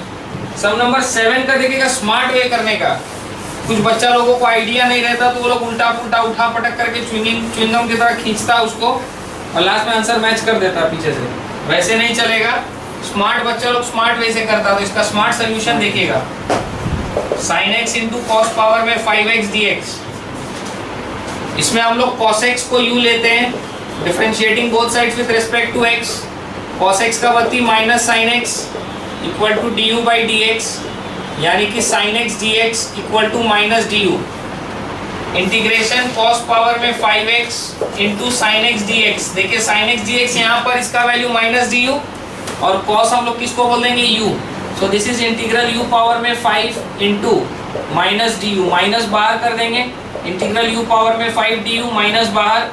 सम number 7 का देखिएगा smart way करने का। कुछ बच्चा लोगों को आइडिया नहीं रहता तो वो लोग उल्टा पुल्टा उठा पटक करके च्युइंगम की तरह खींचता उसको और लास्ट में आंसर मैच कर देता पीछे से। वैसे नहीं चलेगा, स्मार्ट बच्चा लोग स्मार्ट वे से करता। तो इसका स्मार्ट सोल्यूशन देखिएगा। sin x into cos power में 5x dx। इसमें हम लोग cos x को u लेते हैं differentiating both sides with respect to x। cos x का वती minus sin x equal to du by dx, यानी कि sin x dx equal to minus du। Integration cos power में 5x into sin x dx। देखिए sin x dx यहाँ पर इसका value minus du और cos हम लोग किसको बोल देंगे? u। So this is integral u power में 5 इंटू माइनस du, माइनस बाहर कर देंगे। इंटीग्रल u पावर में 5 du माइनस बाहर,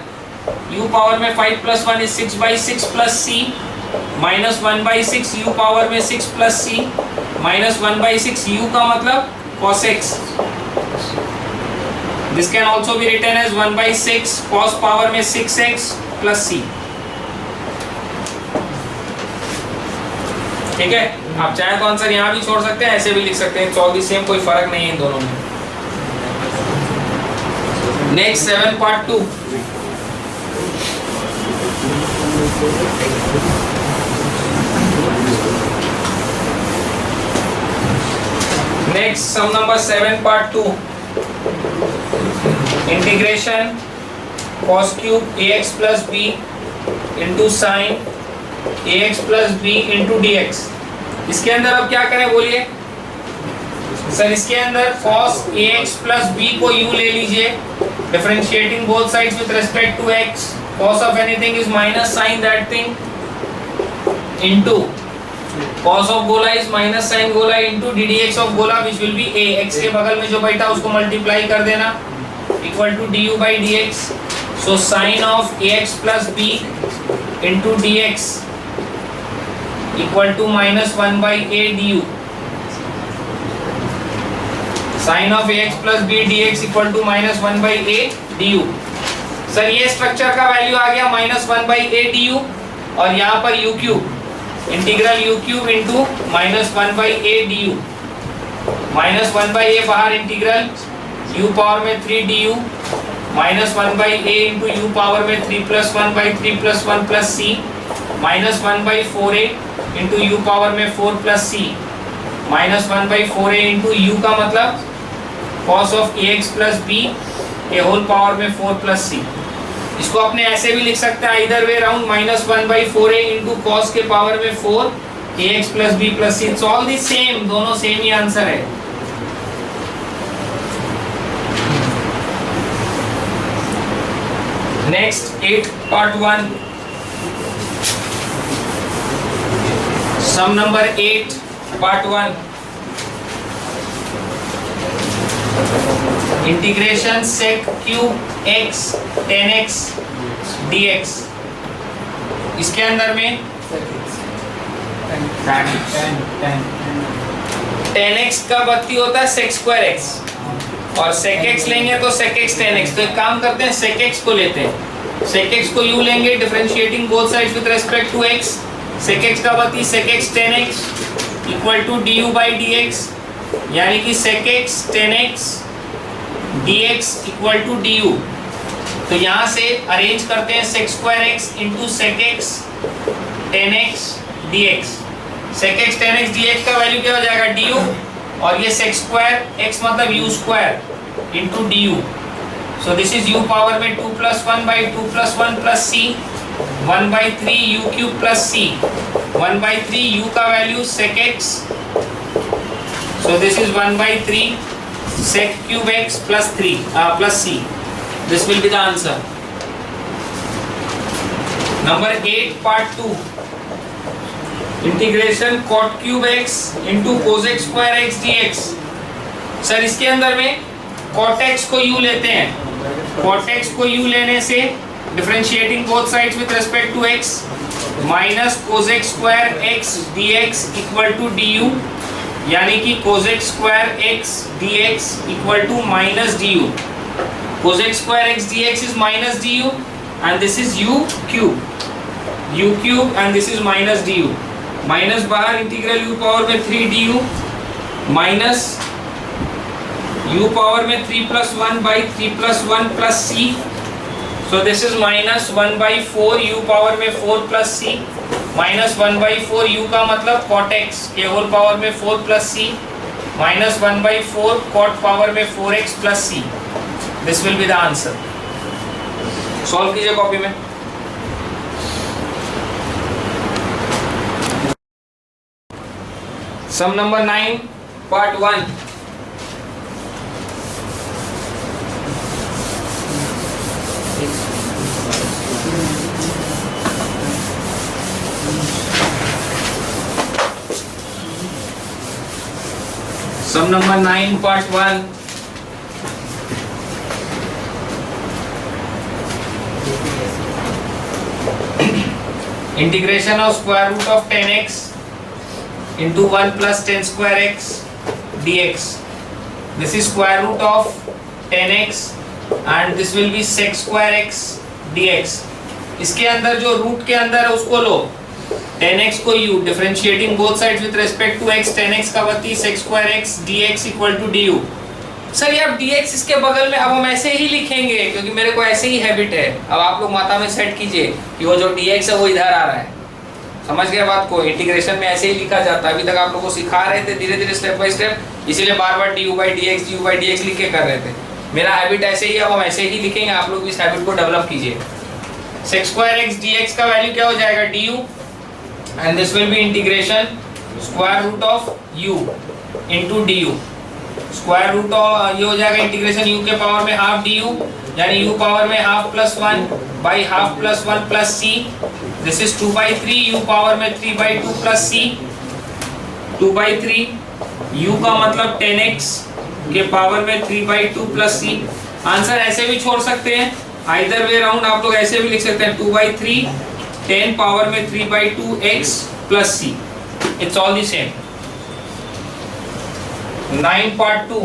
u पावर में 5 plus 1 is 6 by 6 plus c minus 1 by 6 u power में 6 plus c minus 1 by 6 u का मतलब cos x। This can also be written as 1 by 6 cos power में 6x plus c। ठीक है, आप चाहे तो आंसर यहाँ भी छोड़ सकते हैं, ऐसे भी लिख सकते हैं। इट्स ऑल द सेम, कोई फर्क नहीं है इन दोनों में। Next 7 part 2। Next sum number 7 part 2। Integration cos cube ax plus b into sine ax plus b into dx। इसके अंदर अब क्या करें बोलिए सर? इसके अंदर cos ax प्लस b को u ले लीजिए differentiating both sides with respect to x। cos of anything is minus sin that thing into cos of गोला is minus sin गोला into ddx of गोला which will be a। x के बगल में जो बैठा उसको मल्टीप्लाई कर देना equal to du by dx। so sin of ax plus b into dx equal to minus 1 by a du। Sine of ax plus b dx equal to minus 1/a du। Sir ये structure का value आ गया minus 1/a du और यहाँ पर u cube integral u cube into minus 1/a du, minus 1/a बाहर integral u power में 3 du minus 1/a into u power में 3 plus 1/3 plus 1 plus c minus 1/4a into u power में 4 plus c minus 1/4a into u का मतलब cos of ax plus b के whole power में 4 plus c। इसको अपने ऐसे भी लिख सकते हैं इधर वे round minus 1/4a into cos के पावर में 4 ax plus b plus c। It's all the same, दोनों सेम ही आंसर है। Next 8 part 1 sum number 8 part 1 integration sec cube x tan x dx। इसके अंदर में tan x का बत्ती होता है sec स्क्वायर x और sec x लेंगे तो sec x tan x। तो एक काम करते हैं sec x को लेते हैं, sec x को u लेंगे differentiating both sides with respect to x। sec x का बत्ती sec x tan x equal to du by dx, यानी कि sec x tan x dx equal to du। तो यहाँ से अरेंज करते हैं sec square x into sec x tan x dx। sec x tan x dx का value क्या हो जाएगा du और ये sec स्क्वायर x मतलब u square into du। So this is u power में 2 plus 1/2 plus 1 plus c 1/3 u cube plus c 1/3 u का value sec x। So this is 1/3 sec cube x plus 3 plus c. This will be the answer. Number 8 part 2 integration cot cube x into cosec square x dx। Sir इसके अंदर में cot x को u लेते हैं, cot x को u लेने से differentiating both sides with respect to x minus cosec square x dx equal to du, यानी कि cosec square x dx equal to minus du। cosec square x dx is minus du and this is u cube and this is minus du। Minus बाहर integral u power में 3 du minus u power में 3 plus 1/3 plus 1 plus c। So this is minus 1/4 u power में 4 plus c minus 1/4 u का मतलब cot x के whole power में 4 plus c minus 1/4 cot power में 4x plus c। This will be the answer. Solve कीजिए copy में। Sum number 9 part 1 Sum number 9 part 1 integration of square root of 10x into 1 plus 10 square x dx। This is square root of 10x and this will be sec square x dx। इसके अंदर जो root के अंदर है उसको लो, 10x को u differentiating both sides with respect to x, 10x का बत्ती sec square x dx equal to du। Sir ये अब dx इसके बगल में अब हम ऐसे ही लिखेंगे क्योंकि मेरे को ऐसे ही हैबिट है। अब आप लोग माथा में सेट कीजिए कि वो जो dx है वो इधर आ रहा है। समझ गए बात को? इंटीग्रेशन में ऐसे ही लिखा जाता है। अभी तक आप लोगों को सिखा रहे थे धीरे धीरे स्टेप बाय स्टेप, इसीलिए बार बार du by dx लिख के कर रहे थे। मेरा हैबिट ऐसे ही है, अब हम ऐसे ही लिखेंगे। आप लोग इस हैबिट को डेवलप कीजिए। sec स्क्वायर x dx का वैल्यू क्या हो जाएगा du and this will be integration square root of u into du। Square root of ये हो जाएगा इंटीग्रेशन u के पावर में हाफ du, यानी u पावर में half plus 1 by half plus 1 plus c। This is 2/3 u power में 3/2 plus c 2/3 u का मतलब 10x के पावर में 3/2 प्लस c। आंसर ऐसे भी छोड़ सकते हैं, आइदर वे राउंड आप लोग ऐसे भी लिख सकते हैं 2/3 10 पावर में 3/2 x plus c। It's all the same. 9 part 2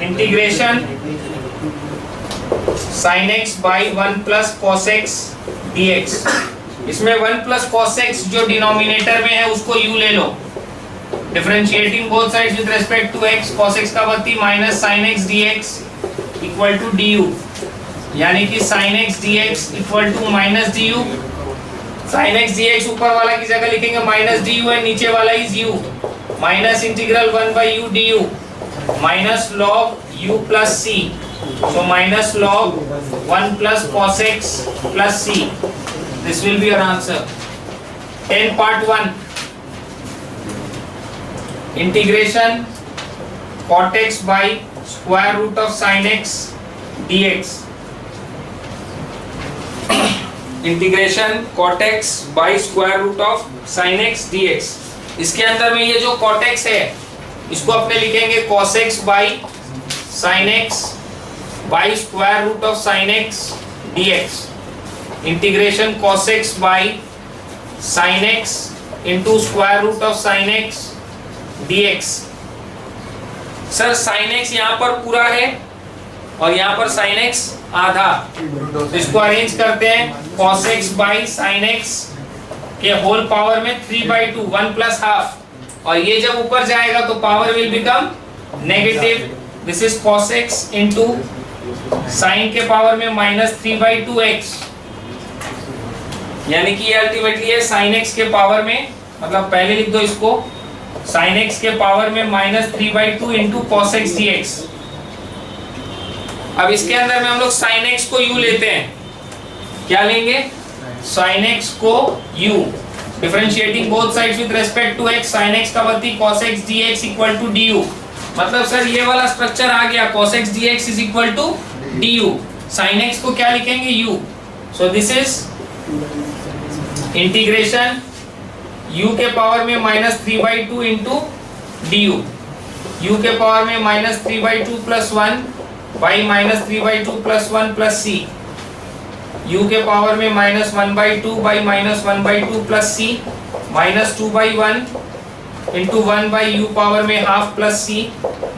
integration sin x by 1 plus cos x dx। इसमें 1 प्लस cos x जो डिनोमिनेटर में है उसको u ले लो, differentiating both sides with respect to x, cos x का वर्ती minus sin x dx equal to du, यानी कि sin x dx equal to minus du। sin x dx ऊपर वाला की जगह लिखेंगे माइनस du है, नीचे वाला is u, minus integral 1 by u du minus log u plus c, so minus log 1 plus cos x plus c, this will be your answer। 10 part 1 integration cot x by square root of sin x dx, integration cot x by square root of sin x dx। इसके अंदर में ये जो cot x है इसको अपने लिखेंगे cos x by sin x by square root of sin x dx, integration cos x by sin x into square root of sin x dx। Sir sin x यहाँ पर पूरा है और यहाँ पर sin x आधा, तो इसको अरेंज करते हैं cos x by sin x के होल पावर में 3/2 1 प्लस हाफ, और ये जब ऊपर जाएगा तो power will become negative. This is cos x into sin के पावर में माइनस 3/2x, यानी कि ये अल्टीमेटली है sin x के पावर में, मतलब पहले लिख दो इसको sin x के पावर में minus 3/2 into cos x dx। अब इसके अंदर में हम लोग sin x को u लेते हैं, क्या लेंगे sin x को u, differentiating both sides with respect to x, sin x का वर्ती cos x dx equal to du, मतलब सर ये वाला स्ट्रक्चर आ गया cos x dx is equal to du, sin x को क्या लिखेंगे u, so this is integration u के पावर में माइनस 3/2 इंटू du, u के पावर में minus 3/2 plus 1 by minus 3/2 plus 1 plus c, u के पावर में minus 1/2 by minus 1/2 plus c, minus 2/1 into 1 by u power में half plus c,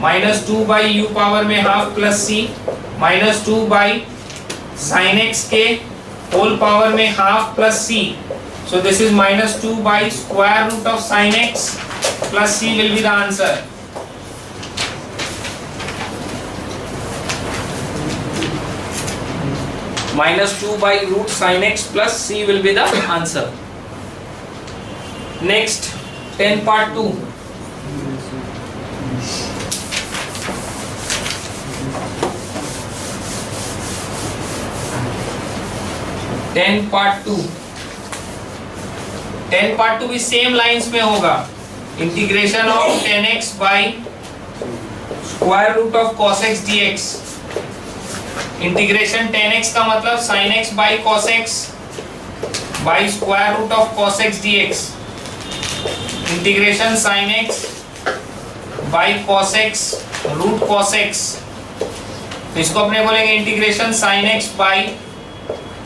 minus 2 by u power में half plus c, minus 2 by sine x के whole power में half plus c, so this is minus 2 by square root of sine x plus c will be the answer. Minus 2 by root sine x plus c will be the answer. Next 10 part 2, भी same lines में होगा। Integration of 10x by square root of cos x dx, integration 10x का मतलब sin x by cos x by square root of cos x dx, integration sin x by cos x root cos x, तो इसको अपने बोलेंगे integration sin x by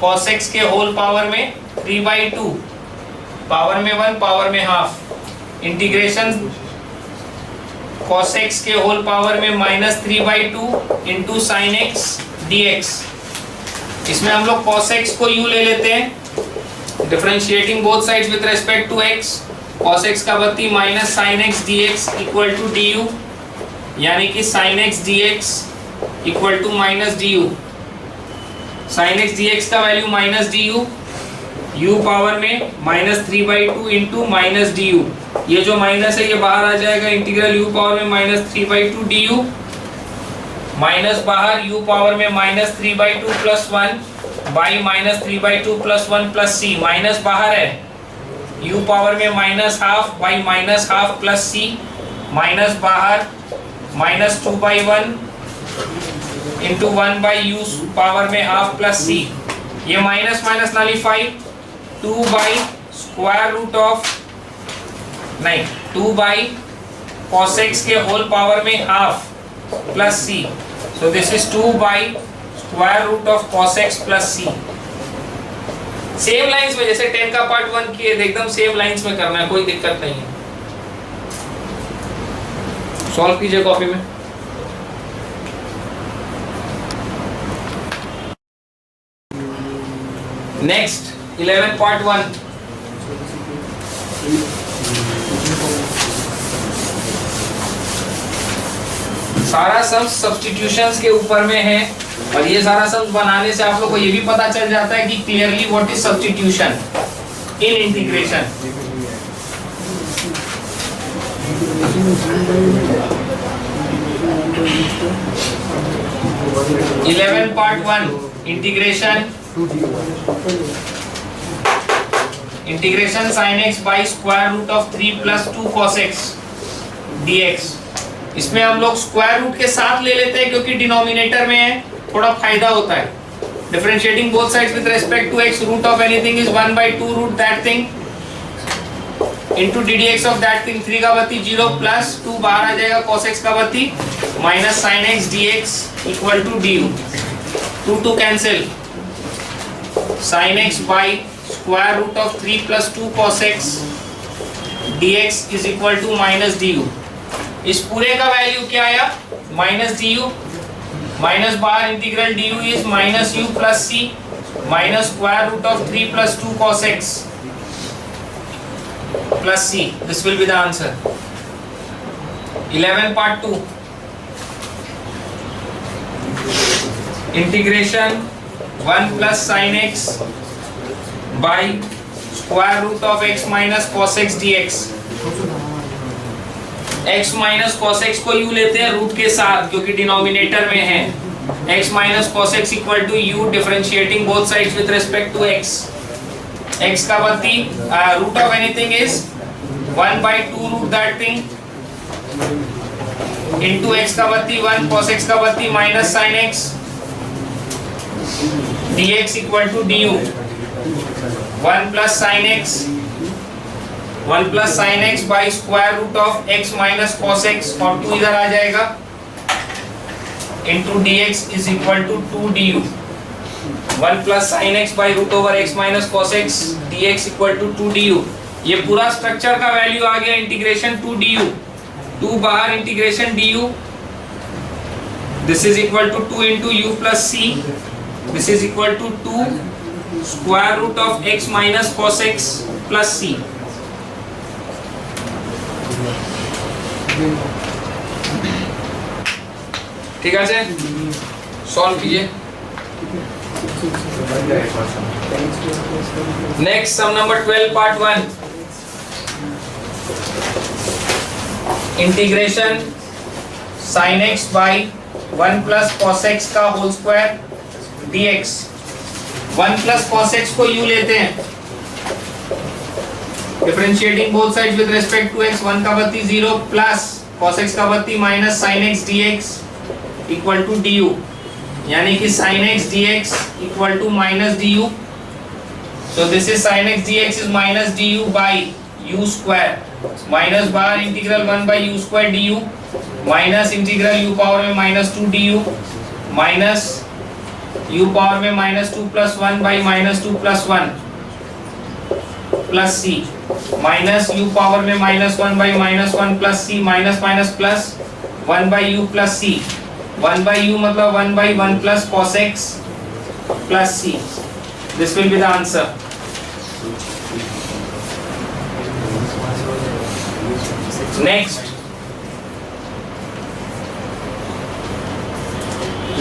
cos x के whole power में 3/2, power में 1 power में half, integration cos x के whole power में minus 3/2 into sine x dx। इसमें हम लोग cos x को u ले लेते हैं, differentiating both sides with respect to x, cos x का वर्ती minus sine x dx equal to du, यानी कि sine x dx equal to minus du, sine x dx का value minus du, u power में minus 3/2 into minus du, ये जो minus है ये बाहर आ जाएगा, इंटीग्रल u पावर में माइनस 3/2 du, माइनस बाहर u पावर में minus 3/2 plus 1 by minus 3/2 plus 1 plus c, minus बाहर है, u पावर में minus half by minus half plus c, minus बाहर minus 2/1 into 1 by u power में half plus c, ये minus minus nullify 2 by square root of 2 by cos x के whole power में half plus c, so this is 2 by square root of cos x plus c। Same lines में जैसे 10 का part 1 किए थे, एकदम same lines में करना है, कोई दिक्कत नहीं है। सॉल्व कीजिए कॉपी में। नेक्स्ट 11.1 सारा सम सब्स्टिट्यूशंस के ऊपर में है, और ये सारा सम बनाने से आप लोग को ये भी पता चल जाता है कि clearly what is substitution in integration. Eleven part one integration sin x by square root of 3 plus 2 cos x dx। इसमें हम लोग स्क्वायर रूट के साथ ले लेते हैं क्योंकि डिनोमिनेटर में है, थोड़ा फायदा होता है। Differentiating both sides with respect to x, root of anything is 1/2 root that thing into ddx of that thing. 3 का बत्ती 0 प्लस 2 बाहर आ जाएगा cos x का बत्ती minus sin x dx equal to du। 2 cancel, sin x by square root of 3 plus 2 cos x dx is equal to minus du। इस पूरे का वैल्यू क्या आया? माइनस du, माइनस बाहर integral du is minus u plus c minus square root of 3 plus 2 cos x plus c। This will be the answer. 11 part 2 integration 1 plus sin x by square root of x minus cos x dx। x minus cos x को u लेते हैं root के साथ क्योंकि denominator में है। x minus cos x equal to u, differentiating both sides with respect to x। x का बत्ती root of anything is 1/2 root that thing into x का बत्ती 1 cos x का बत्ती minus sin x dx equal to du। 1 plus sin x by square root of x minus cos x और 2 इधर आ जाएगा into dx is equal to 2 du। 1 plus sin x by root over x minus cos x dx equal to 2 du। ये पूरा structure का value आ गया integration 2 du। 2 बाहर integration du, this is equal to 2 into u plus c, this is equal to 2 square root of x minus cos x plus c। ठीक है, solve कीजिए। Next sum number 12 part 1 integration sin x by 1 plus cos x का whole square dx। 1 plus cos x को u लेते हैं, differentiating both sides with respect to x। 1 का बत्ती 0 plus cos x का बत्ती minus sin x dx equal to du, यानी कि sin x dx equal to minus du। So this is sin x dx is minus du by u square, minus बाहर integral 1 by u square du minus integral u power में minus 2 du minus u power में minus 2 plus 1 by minus 2 plus 1 plus c minus u power में minus 1 by minus 1 plus c minus minus plus 1 by u plus c। 1 by u मतलब 1 by 1 plus cos x plus c। This will be the answer.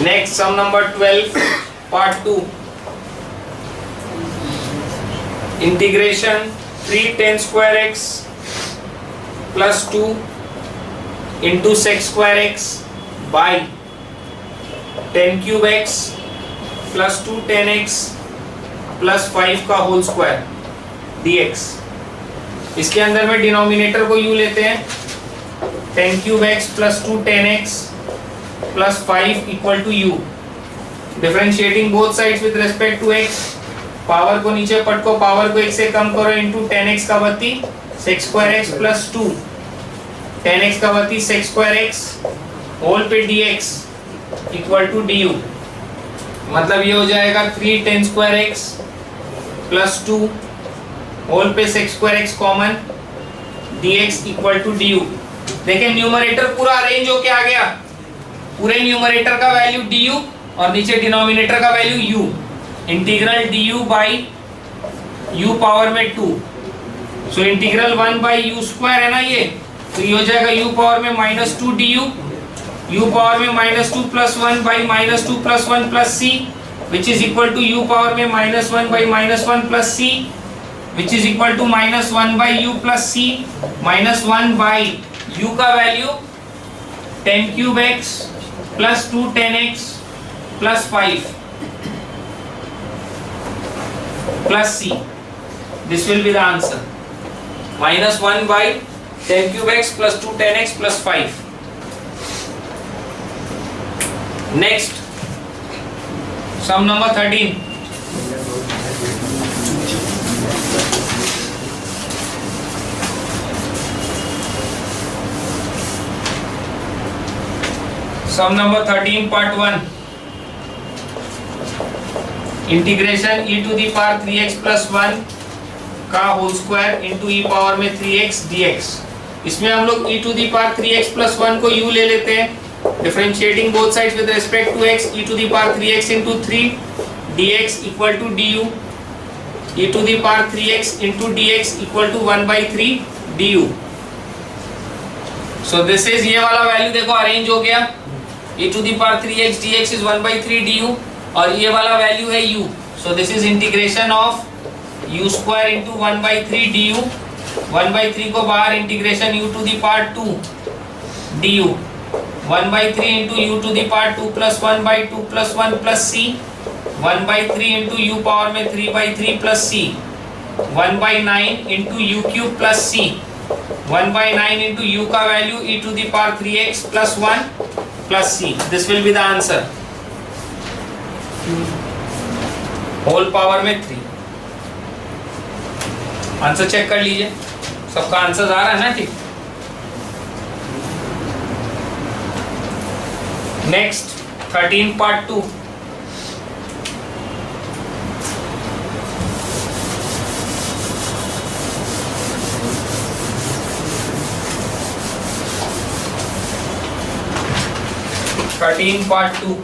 Next sum number 12 part 2 integration 3 tan square x plus 2 into sec square x by tan cube x plus 2 tan x plus 5 का whole square dx। इसके अंदर में denominator को u लेते हैं, tan cube x plus 2 tan x plus 5 equal to u। Differentiating both sides with respect to x, power को नीचे पटको, power को 1 से कम करो इंटू tan x का बत्ती sec square x plus 2 tan x का बत्ती sec स्क्वायर x होल पे dx इक्वल टू du। मतलब ये हो जाएगा 3 tan square x plus 2 whole पे sec square x common dx equal to du। देखिए न्यूमरेटर पूरा अरेंज होके आ गया, पूरे न्यूमरेटर का वैल्यू du और नीचे डिनोमिनेटर का value u। Integral du by u power में 2, सो इंटीग्रल 1 बाई यू स्क्वायर है ना ये, तो ये हो जाएगा u पावर में -2 du, u पावर में -2 plus 1 by -2 plus 1 plus c, which is equal to u power में -1 by -1 plus c, which is equal to -1 by u plus c, -1 by u का value 10 cube x plus 2 10x plus 5 plus c. This will be the answer. -1 by 10 cube x plus 2 10x plus 5. Next, sum number 13. Sum number 13 part 1. Integration e to the power 3x plus 1 का whole square into e power में 3x dx। इसमें हम लोग e to the power 3x plus 1 को u ले लेते हैं, differentiating both sides with respect to x, e to the power 3x into 3 dx equal to du, e to the power 3x into dx equal to 1/3 du। So this is, ये वाला value देखो arrange हो गया, e to the power 3x dx is 1/3 du, और ये वाला value है u, so this is integration of u square into 1/3 du, 1/3 को बाहर integration u to the power 2 du, 1/3 into u to the power 2 plus 1/2 plus 1 plus c, 1/3 into u power में 3/3 plus c, 1/9 into u cube plus c, 1/9 into u का value e to the power 3x plus 1 plus c। This will be the answer, whole power में 3। Answer check कर लीजिए, सबका answer आ रहा है ना, ठीक। Next 13 part 2। Part 2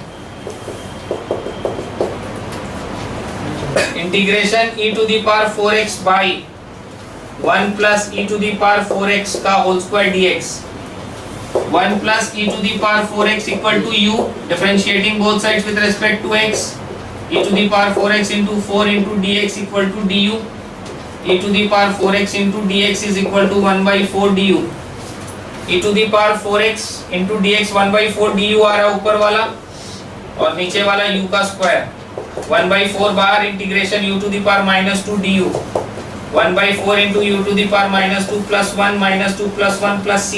integration e to the power 4x by 1 plus e to the power 4x का whole square dx, 1 plus e to the power 4x equal to u, differentiating both sides with respect to x, e to the power 4x into 4 into dx equal to du, e to the power 4x into dx is equal to 1/4 du, e to the power 4x into dx 1/4 du आ रहा ऊपर वाला, और नीचे वाला u का square, 1/4 बाहर integration u to the power -2 du, 1/4 into u to the power -2 plus 1 -2 plus 1 plus c,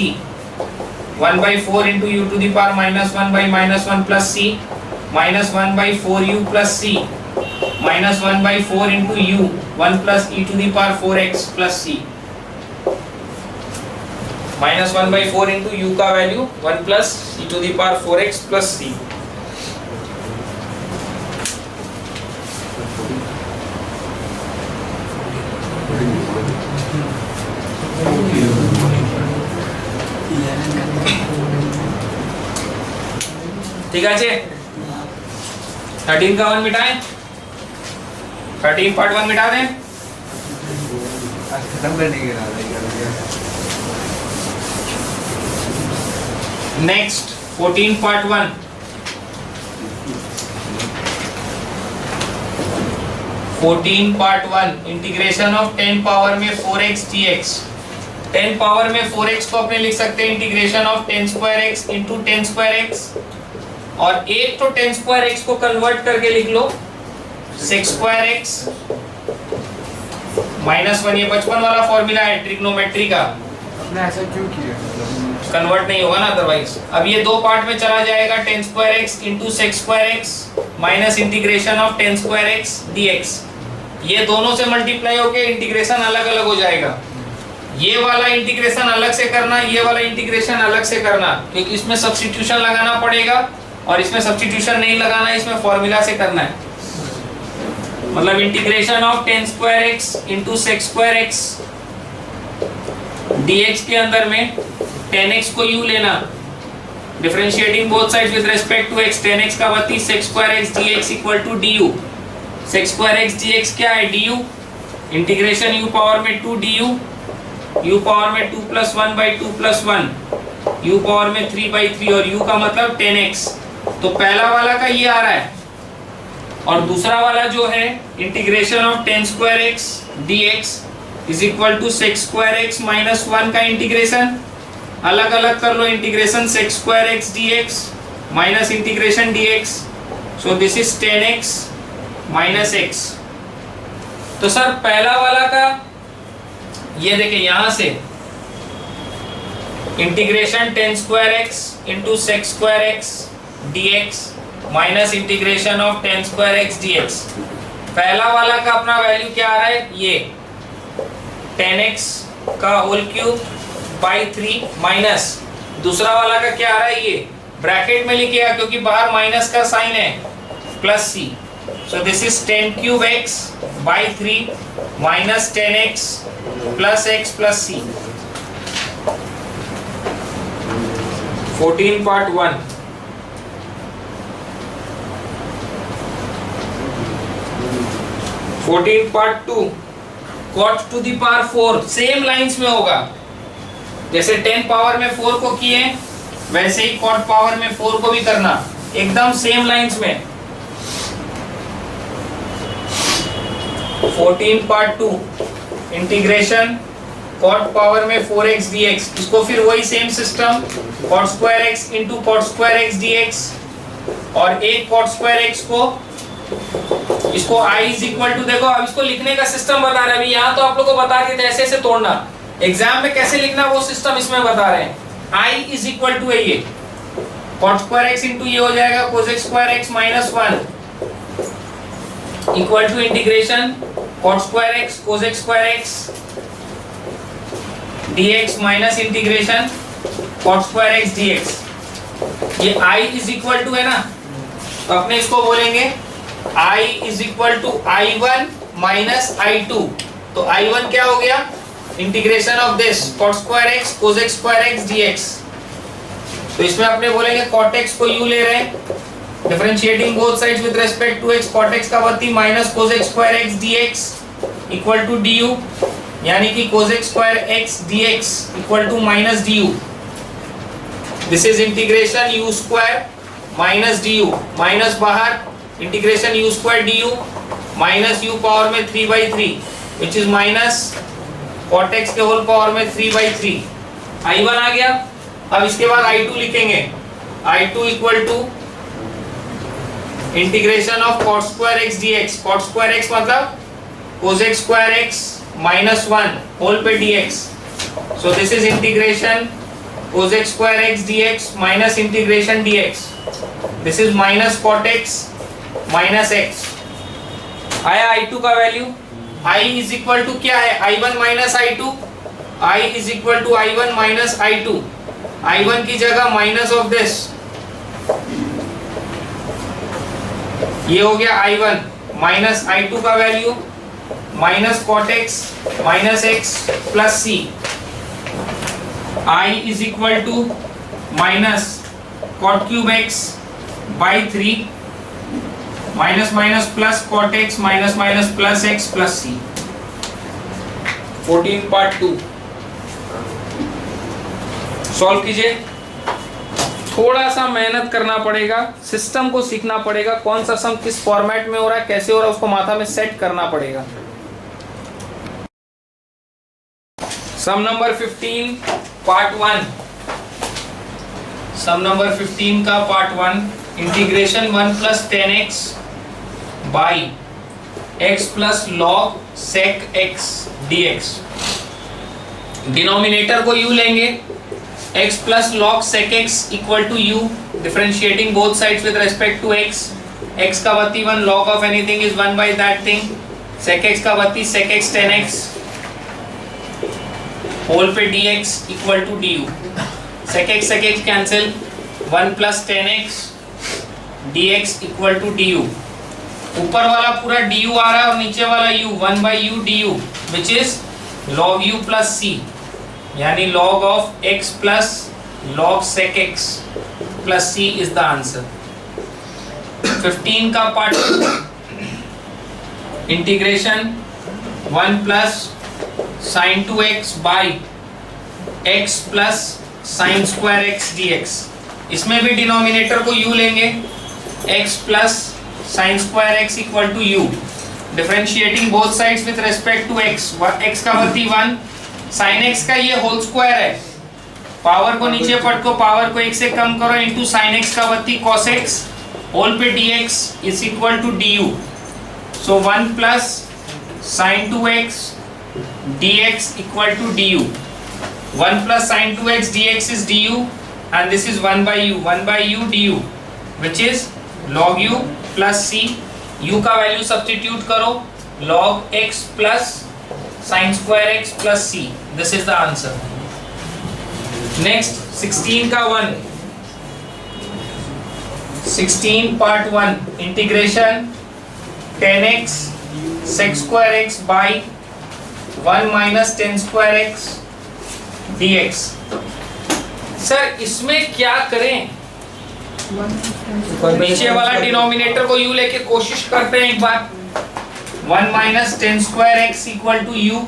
1/4 into u to the power -1 by -1 plus c, -1/4 u plus c, -1/4 into u 1 plus e to the power 4x plus c, -1/4 into u का value 1 plus e to the power 4x plus c। ঠিক আছে, 13 का 1 मिटाएं, 13 part 1 मिटा दें। आज खत्म करने के लिए next 14 part 1। 14 part 1 integration of 10 power में 4x dx। 10 पावर में 4x को अपने लिख सकते हैं integration of 10 square x into 10 square x, और एक तो 10 स्क्वायर x को कन्वर्ट करके लिख लो 6 स्क्वायर x -1, ये बचपन वाला फॉर्मूला है ट्रिग्नोमेट्री का, आपने ऐसा क्यों किया? कन्वर्ट नहीं होगा ना अदरवाइज। अब ये दो पार्ट में चला जाएगा, 10 square x into 6 square x minus integration of 10 square x dx, ये दोनों से मल्टीप्लाई होके इंटीग्रेशन अलग अलग हो जाएगा। ये वाला इंटीग्रेशन अलग से करना, ये वाला इंटीग्रेशन अलग से करना, क्योंकि इसमें सब्स्टिट्यूशन लगाना पड़ेगा और इसमें सब्स्टिट्यूशन नहीं लगाना, इसमें फॉर्मूला से करना है। मतलब integration of 10 square x into 6 square x dx के अंदर में 10x को u लेना, differentiating both sides with respect to x, 10x का वती 6 square x dx equal to du, sec square x dx क्या है, du, इंटीग्रेशन u पावर में 2 du, u पावर में 2 plus 1 by 2 plus 1, u power में 3 by 3 और u का मतलब 10x। तो पहला वाला का ये आ रहा है और दूसरा वाला जो है integration of 10 square x dx is equal to sec square x minus 1 का इंटीग्रेशन, अलग अलग कर लो integration sec square x dx minus integration dx, so this is 10x minus x। तो सर पहला वाला का ये देखिए यहां से integration 10 square x into sec square x dx minus integration of 10 square x dx, पहला वाला का अपना वैल्यू क्या आ रहा है, ये 10x का होल क्यूब बाई 3 माइनस दूसरा वाला का क्या आ रहा है, ये ब्रैकेट में लिखिएगा क्योंकि बाहर माइनस का साइन है, plus c, so this is 10 cube x by 3 minus 10x plus x plus c। 14 part 1। Part 2 cot to the power 4 same lines में होगा, जैसे 10 पावर में 4 को किए वैसे ही cot पावर में 4 को भी करना, एकदम सेम लाइंस में। 14 पार्ट 2 इंटीग्रेशन cot पावर में 4x dx, इसको फिर वही same system cot square x into cot square x dx और एक cot स्क्वायर x को इसको i इज इक्वल टू, देखो अब इसको लिखने का सिस्टम बता रहे हैं, अभी यहाँ तो आप लोग को बता दिए थे ऐसे ऐसे तोड़ना, एग्जाम में कैसे लिखना वो सिस्टम इसमें बता रहे हैं। i इज इक्वल टू है ये cot स्क्वायर x इंटू ये हो जाएगा cosec square x minus 1 equal to integration cot square x cosec square x dx minus integration cot square x dx। ये i इज इक्वल टू है ना, तो अपने इसको बोलेंगे i is equal to i1 minus i2, तो i1 क्या हो गया, integration of this cot square x cosec square x dx, तो इसमें अपने बोलेंगे cot x को u ले रहे हैं, differentiating both sides with respect to x, cot x का वर्ती minus cosec square x dx equal to du, यानी कि cosec square x dx equal to minus du, this is integration u square minus du, minus बाहर integration u square du minus u power में 3 by 3 which is minus cot x के whole power में 3 by 3, i1 आ गया। अब इसके बाद i2 लिखेंगे, i2 equal to integration of cot square x dx, cot square x मतलब cosec square x minus 1 whole पे dx, so this is integration cosec square x dx minus integration dx, this is minus cot x minus x। आया i2 का वैल्यू, i is equal to क्या है, i1 minus i2, i is equal to i1 minus i2, i1 की जगह minus of this, ये हो गया i1 माइनस i2 का value minus cot x minus x plus c, i is equal to minus cot cube x by 3 minus minus plus cot x minus minus plus x plus c। 14 part 2 solve कीजिए, थोड़ा सा मेहनत करना पड़ेगा, system को सीखना पड़ेगा, कौन सा सम किस फॉर्मेट में हो रहा है, कैसे हो रहा है, उसको माथा में सेट करना पड़ेगा। Sum number 15 part 1, sum number 15 का part 1 integration 1 plus 10x by x plus log sec x dx, denominator को u लेंगे, x plus log sec x equal to u, differentiating both sides with respect to x, x का वर्ती 1 log of anything is 1 by that thing, sec x का वर्ती sec x 10x whole पे dx equal to du, sec x cancel, 1 plus 10x dx equal to du, ऊपर वाला पूरा du आ रहा है और नीचे वाला u 1 by u du which is log u plus c, यानी log of x plus log sec x plus c is the answer। 15 का पार्ट integration 1 plus sine 2x by x plus sine square x dx। इसमें भी denominator को u लेंगे, x plus sine square x equal to u। Differentiating both sides with respect to x, x का वर्ती 1, sign x का ये whole square है, power को नीचे पटको, पावर को 1 से कम करो, इंटू साइन x का वर्ती cos x होल पे dx is equal to du। So 1 plus sine 2x dx equal to du। 1 plus sine 2x dx is du and this is 1 by u du which is log u plus c। u का value substitute करो, log x plus sin square x plus c। this is the answer। next 16 का 1, 16 part 1 integration 10x sec square x by 1 minus 10 square x dx। Sir इसमें क्या करें? नीचे वाला denominator को u लेके कोशिश करते हैं एक बार। 1 minus 10 square x equal to u,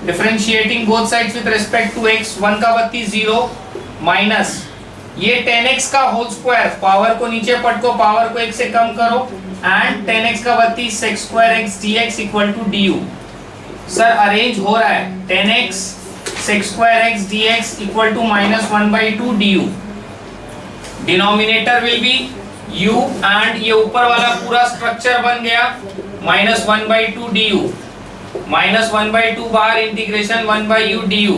differentiating both sides with respect to x, 1 का बत्ती 0 माइनस ये 10x का होल स्क्वायर, पावर को नीचे पटको, पावर को 1 से कम करो, एंड 10x का बत्ती sec square x dx equal to du। Sir arrange हो रहा है, 10x sec square x dx equal to minus 1/2 du। Denominator will be u and ये ऊपर वाला पूरा स्ट्रक्चर बन गया माइनस 1/2 du, माइनस 1/2 बाहर, integration 1/u du,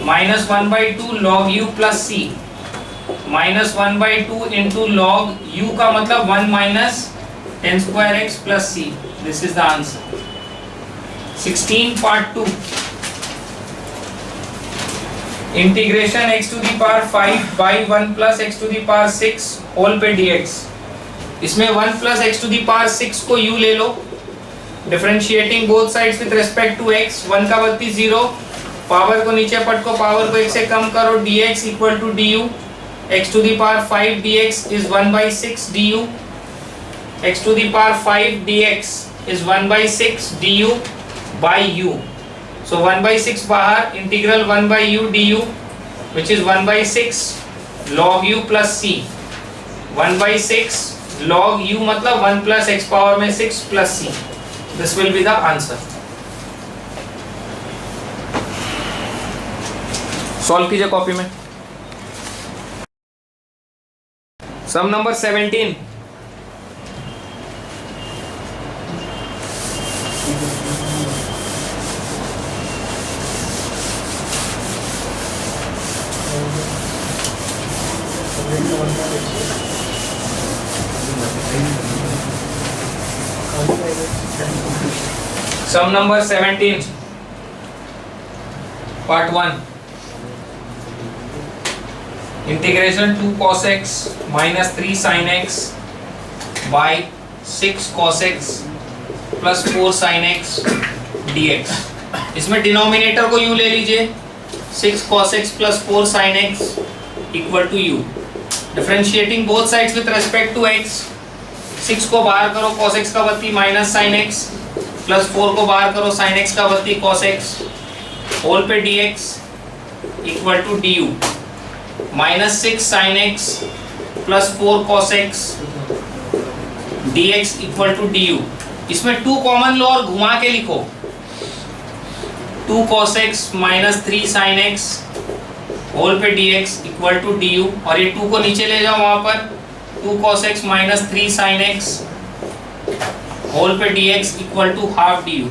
minus 1/2 log u plus c, minus 1/2 into log u का मतलब 1 minus 10 square x plus c। this is the answer। 16 part 2 integration x to the power 5 by 1 plus x to the power 6 whole पे dx। इसमें 1 plus x to the power 6 को u ले लो, differentiating both sides with respect to x, 1 का बत्ती 0, power को नीचे पटको, power को 1 से कम करो, dx equal to du। x to the power 5 dx is 1/6 du, x to the power 5 dx is 1/6 du by u। so 1/6 बाहर, integral 1/u du which is 1/6 log u plus c। 1/6 log u मतलब 1 plus x power में 6 plus c। this will be the answer। Solve कीजिए copy में। Sum number 17। Sum number 17 part 1 integration 2 cos x minus 3 sin x by 6 cos x plus 4 sin x dx। इसमें denominator को u ले लीजिए, 6 cos x plus 4 sin x equal to u। Differentiating both sides with respect to x, 6 को बाहर करो, cos x का बत्ती minus sin x plus 4 को बाहर करो, sin x का बत्ती cos x होल पे dx equal to du, minus 6 sin x plus 4 cos x dx equal to du। इसमें 2 कॉमन लो और घुमा के लिखो, 2 cos x minus 3 sin x whole पे dx इक्वल टू du, और ये 2 को नीचे ले जाओ वहां पर, 2 cos x minus 3 sin x whole पे dx equal to half du।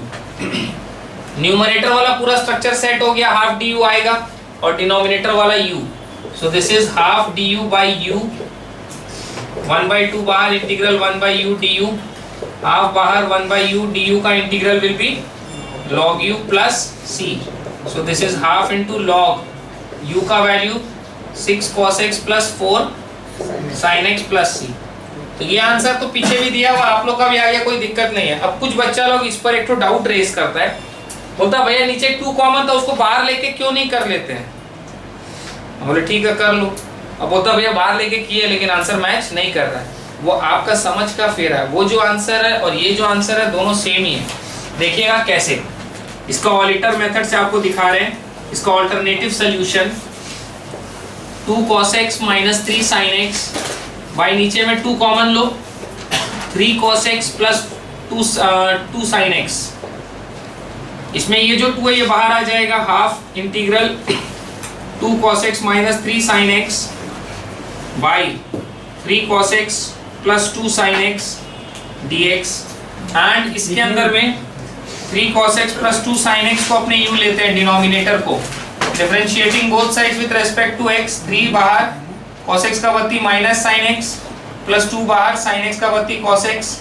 Numerator वाला पूरा स्ट्रक्चर सेट हो गया, हाफ du आएगा, और डिनोमिनेटर वाला u। So this is half du by u, 1/2 बाहर, इंटीग्रल 1/u du, हाफ बाहर, 1/u du का integral will be log u plus c। So this is half into log u का value 6 cos x plus 4 sin x plus c। तो ये answer तो पीछे भी दिया हुआ, आप लोग का भी आ गया, कोई दिक्कत नहीं है। अब कुछ बच्चा लोग इस पर एक तो डाउट रेज करता है, बोलता भैया नीचे 2 कॉमन था, उसको बाहर लेके क्यों नहीं कर लेते हैं? बोले ठीक है कर लो। अब बोलता भैया बाहर लेके किए लेकिन आंसर मैच नहीं कर रहा है। वो आपका समझ का फेरा है। वो जो आंसर है और ये जो आंसर है दोनों सेम ही है। देखिएगा कैसे, इसका ऑलिटर मेथड से आपको दिखा रहे हैं। इसका alternative solution 2 cos x minus 3 sin x by नीचे में 2 कॉमन लो, 3 cos x plus 2 sin x। इसमें ये जो 2 है ये बाहर आ जाएगा, half integral 2 cos x minus 3 sin x by 3 cos x plus 2 sin x dx। And इसके अंदर में 3 cos x plus 2 sin x को अपने u लेते हैं डिनोमिनेटर को, differentiating both sides with respect to x। 3 बाहर cos x का बत्ती माइनस sin x प्लस 2 बाहर sin x का बत्ती cos x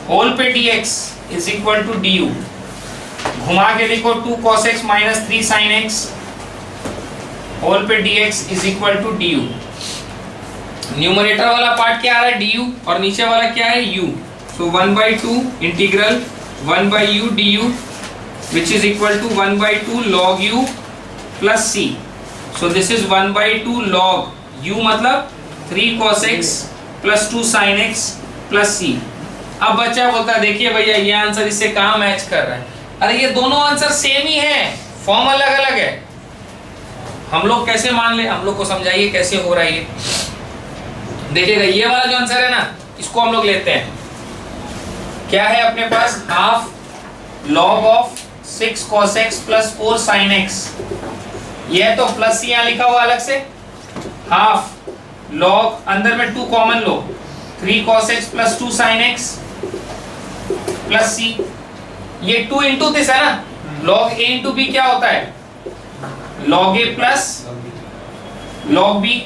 होल पे dx is equal to du। घुमा के लिखो 2 cos x minus 3 sin x whole पे dx is equal to du। Numerator वाला पार्ट क्या आ रहा है du और नीचे वाला क्या है u। So 1/2 integral 1/u du which is equal to 1/2 log u plus c। so this is 1/2 log u मतलब 3 cos x plus 2 sin x plus c। अब बच्चा बोलता है देखिए भैया ये आंसर इससे कहाँ मैच कर रहा है। अरे ये दोनों आंसर सेम ही है, फॉर्म अलग अलग है। हम लोग कैसे मान ले, हम लोग को समझाइए कैसे हो रहा है ये। देखिएगा ये वाला जो आंसर है ना, इसको हम लोग लेते हैं, क्या है अपने पास, half log of 6 cos x plus 4 sin x। ये तो प्लस सी यहाँ लिखा हुआ अलग से, हाफ log अंदर में 2 कॉमन लो, 3 cos x plus 2 sin x plus c. ये 2 इंटू दिस है ना, log a इंटू b क्या होता है, log a plus log b।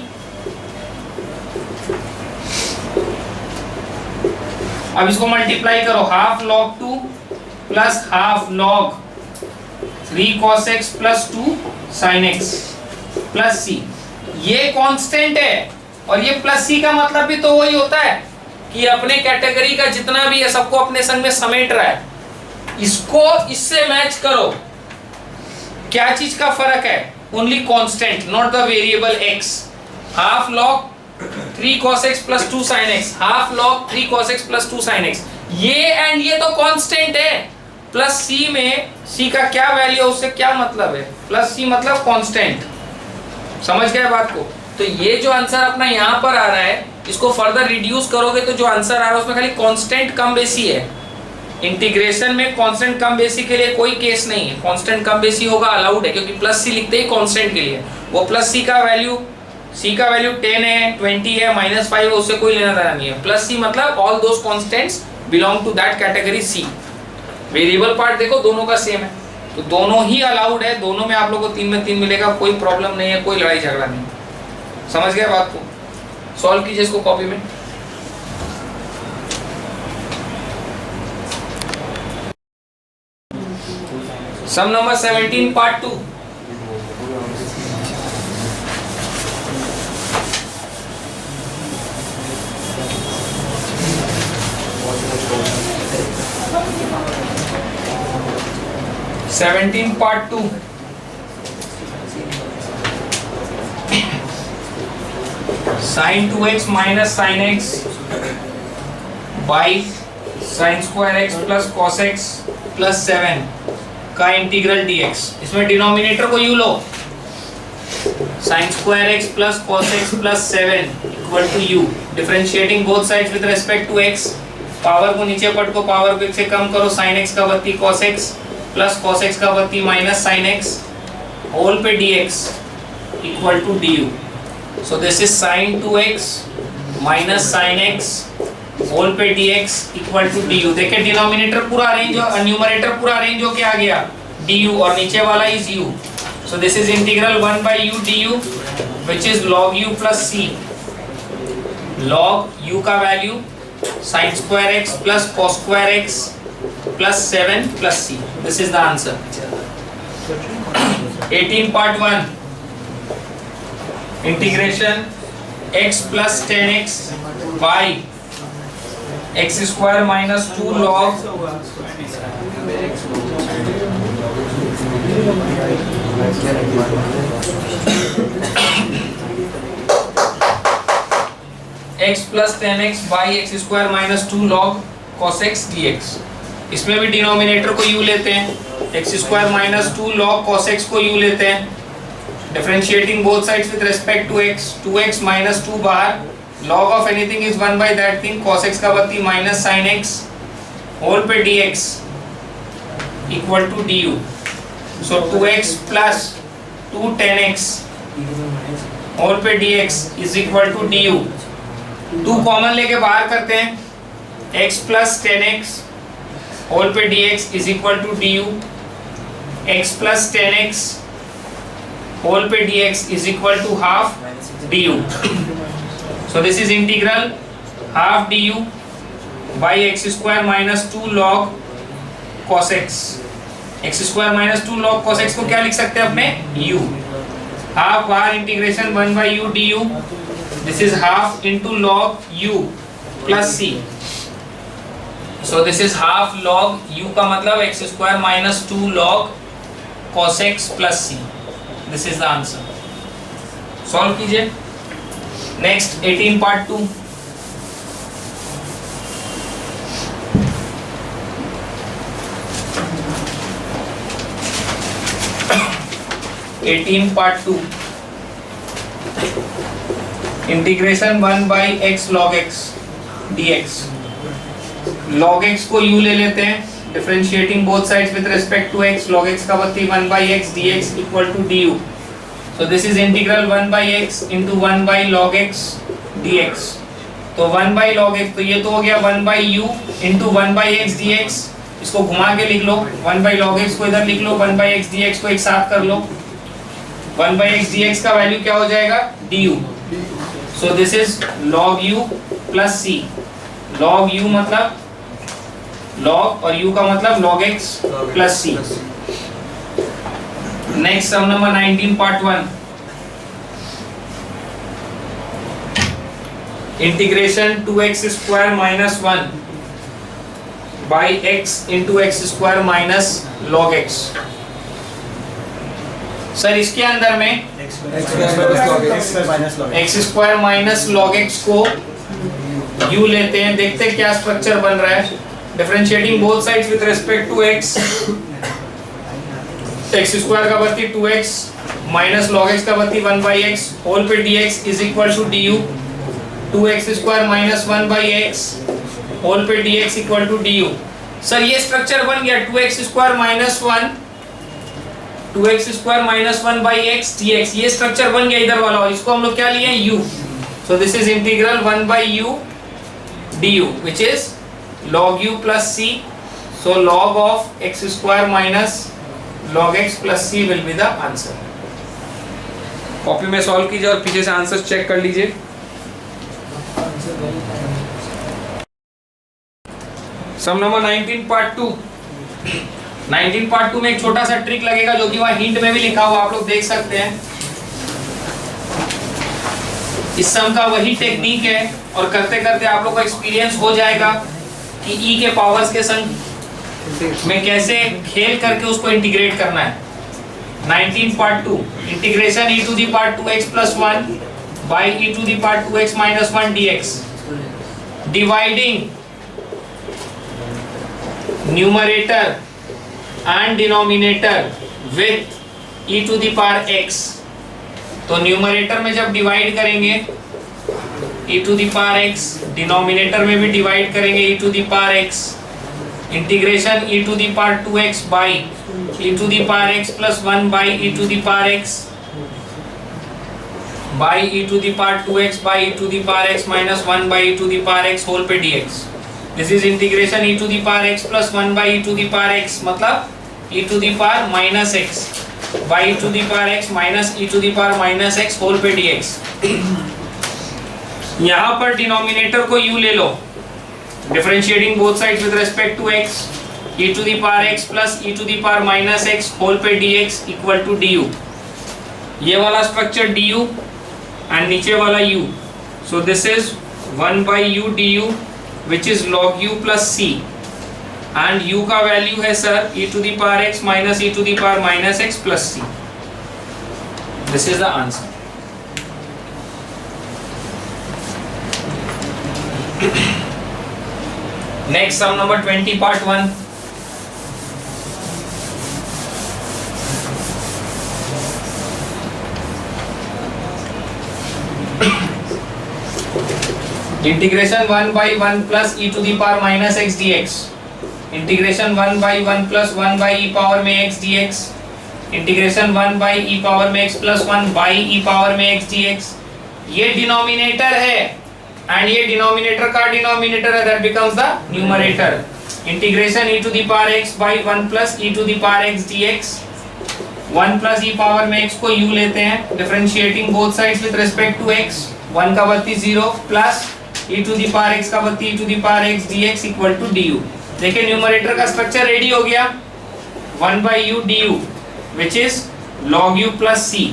अब इसको मल्टीप्लाई करो, half log 2 plus half log 3 cos x plus 2 sin x plus c। ये कांस्टेंट है और ये प्लस c का मतलब भी तो वही होता है कि अपने कैटेगरी का जितना भी है सबको अपने संग में समेट रहा है। इसको इससे मैच करो, क्या चीज का फर्क है, only constant not the variable x। Half log 3 cos x plus 2 sin x, half log 3 cos x plus 2 sin x। ये एंड ये तो कांस्टेंट है। प्लस c में c का क्या वैल्यू है उससे क्या मतलब है, प्लस c मतलब कांस्टेंट। समझ गए बात को। तो ये जो आंसर अपना यहाँ पर आ रहा है, इसको फर्दर रिड्यूस करोगे तो जो आंसर आ रहा है उसमें खाली कांस्टेंट कम बेसी है। इंटीग्रेशन में कांस्टेंट कम बेसी के लिए कोई केस नहीं है, कांस्टेंट कम बेसी होगा अलाउड है, क्योंकि प्लस सी लिखते ही कांस्टेंट के लिए। वो प्लस सी का वैल्यू 10 है, 20 है, -5 है, उससे कोई लेना देना नहीं है। प्लस सी मतलब all those constants belong to that category c. Variable part देखो दोनों का सेम है, तो दोनों ही अलाउड है, दोनों में आप लोगों को 3 में 3 मिलेगा, कोई प्रॉब्लम नहीं है, कोई लड़ाई झगड़ा नहीं। समझ गए बात को। सॉल्व कीजिए इसको कॉपी में। Sum number 17 part 2। Part 2। sin 2x minus sin x by sin square x plus cos x plus 7 का इंटीग्रल dx। इसमें डिनोमिनेटर को u लो, sin square x plus cos x plus 7 equal to u। Differentiating both sides with respect to x। Power को नीचे पलटो, power को 1 से कम करो, sin x का बत्ती cos x plus cos x का बत्ती माइनस sin x होल पे dx equal to du। So this is sin 2x minus sin x whole पे dx equal to du। देखिए डिनोमिनेटर पूरा अरेंज और न्यूमरेटर पूरा अरेंज होके आ गया, du और नीचे वाला is u। So this is integral 1/u du which is log u plus c। log u का value sin square x plus cos square x plus 7 plus c। This is the answer। 18 part 1। Integration x plus 10x by x square minus 2 log x plus 10x by x square minus 2 log cos x dx। इसमें भी denominator को u लेते हैं, x square minus 2 log cos x को u लेते हैं, differentiating both sides with respect to x, 2x minus 2 बाहर, log of anything is 1 by that thing, cos x का बत्ती माइनस sin x होल पे dx equal to du। So 2x plus 2 10x whole पे dx is equal to du। 2 common लेके बाहर करते हैं, x plus 10x whole पे dx is equal to du, x plus 10x whole पे dx is equal to half du। So this is integral half du by x square minus 2 log cos x। X square minus 2 log cos x को क्या लिख सकते हैं अपने u, half बाहर integration 1 by u du, this is half into log u plus c। So this is half log u का मतलब x square minus 2 log cos x plus c। This is the answer. Solve कीजिए। Next 18 part 2। Part 2 integration 1 by x log x dx। log x को u ले लेते हैं, differentiating both sides with respect to x, log x का बत्ती 1 by x dx equal to du। So this is integral 1 by x into 1 by log x dx। तो 1 by log x, तो ये तो हो गया 1 by u into 1 by x dx। इसको घुमा के लिख लो, 1 बाई log x को इधर लिख लो, 1 बाई एक्स dx को एक साथ कर लो, 1 by x dx का वैल्यू क्या हो जाएगा du। So this is log u plus c। log u मतलब log और u का मतलब log x plus c। Next sum number 19 part 1। Integration 2x square minus 1 by x into x square minus log x। Sir इसके अंदर में x square minus log x को u लेते हैं, देखते हैं क्या स्ट्रक्चर बन रहा है। Differentiating both sides with respect to x, x square का बत्ती 2x माइनस log x का बत्ती 1 बाई एक्स होल पे dx is equal to du, 2x square minus 1 by x whole पे dx equal to du। Sir ये structure बन गया 2x square minus 1 by x dx, ये स्ट्रक्चर बन गया इधर वाला, और इसको हम लोग क्या लिए u। So this is integral 1 by u du which is log u plus c। so log of x square minus log x plus c will be the answer। Copy में सॉल्व कीजिए और पीछे से आंसर चेक कर लीजिए। सम number 19 part 2। 19 part 2 में एक छोटा सा ट्रिक लगेगा जो कि वहां हिंट में भी लिखा हुआ, आप लोग देख सकते हैं। इस सम का वही टेक्निक है और करते करते आप लोग को एक्सपीरियंस हो जाएगा कि e के पावर्स के संग में कैसे खेल करके उसको इंटीग्रेट करना है। 19 part 2 integration e to the part 2x plus 1 by e to the part 2x minus 1 dx। Dividing numerator and denominator with e to the power x। तो न्यूमरेटर में जब डिवाइड करेंगे e to the power x, denominator में भी divide करेंगे e to the power x। Integration e to the power 2x by e to the power x plus 1 by e to the power x by e to the power 2x by e to the power x minus 1 by e to the power x whole पे dx। This is integration e to the power x plus 1 by e to the power x मतलब e to the power minus x by e to the power x minus e to the power minus x whole पे dx। यहाँ पर denominator को u ले लो, differentiating both sides with respect to x, e to the power x plus e to the power minus x whole पे dx equal to du। ये वाला structure du and नीचे वाला u। So this is 1 by u du which is log u plus c and u का value है sir e to the power x minus e to the power minus x plus c। This is the answer। Next sum number 20 part 1. Integration 1 by 1 plus e to the power minus x dx. Integration 1 by 1 plus 1 by e power में x dx. Integration 1 by e power में x plus 1 by e power में x dx. ये denominator है and ये denominator का denominator है, that becomes the numerator. Integration e to the power x by 1 plus e to the power x dx. 1 plus e power में x को u लेते हैं, differentiating both sides with respect to x. 1 का बत्ती 0 plus e to the power x का बत्ती e to the power x dx equal to du. देखिए numerator का स्ट्रक्चर रेडी हो गया. 1 by u du which is log u plus c,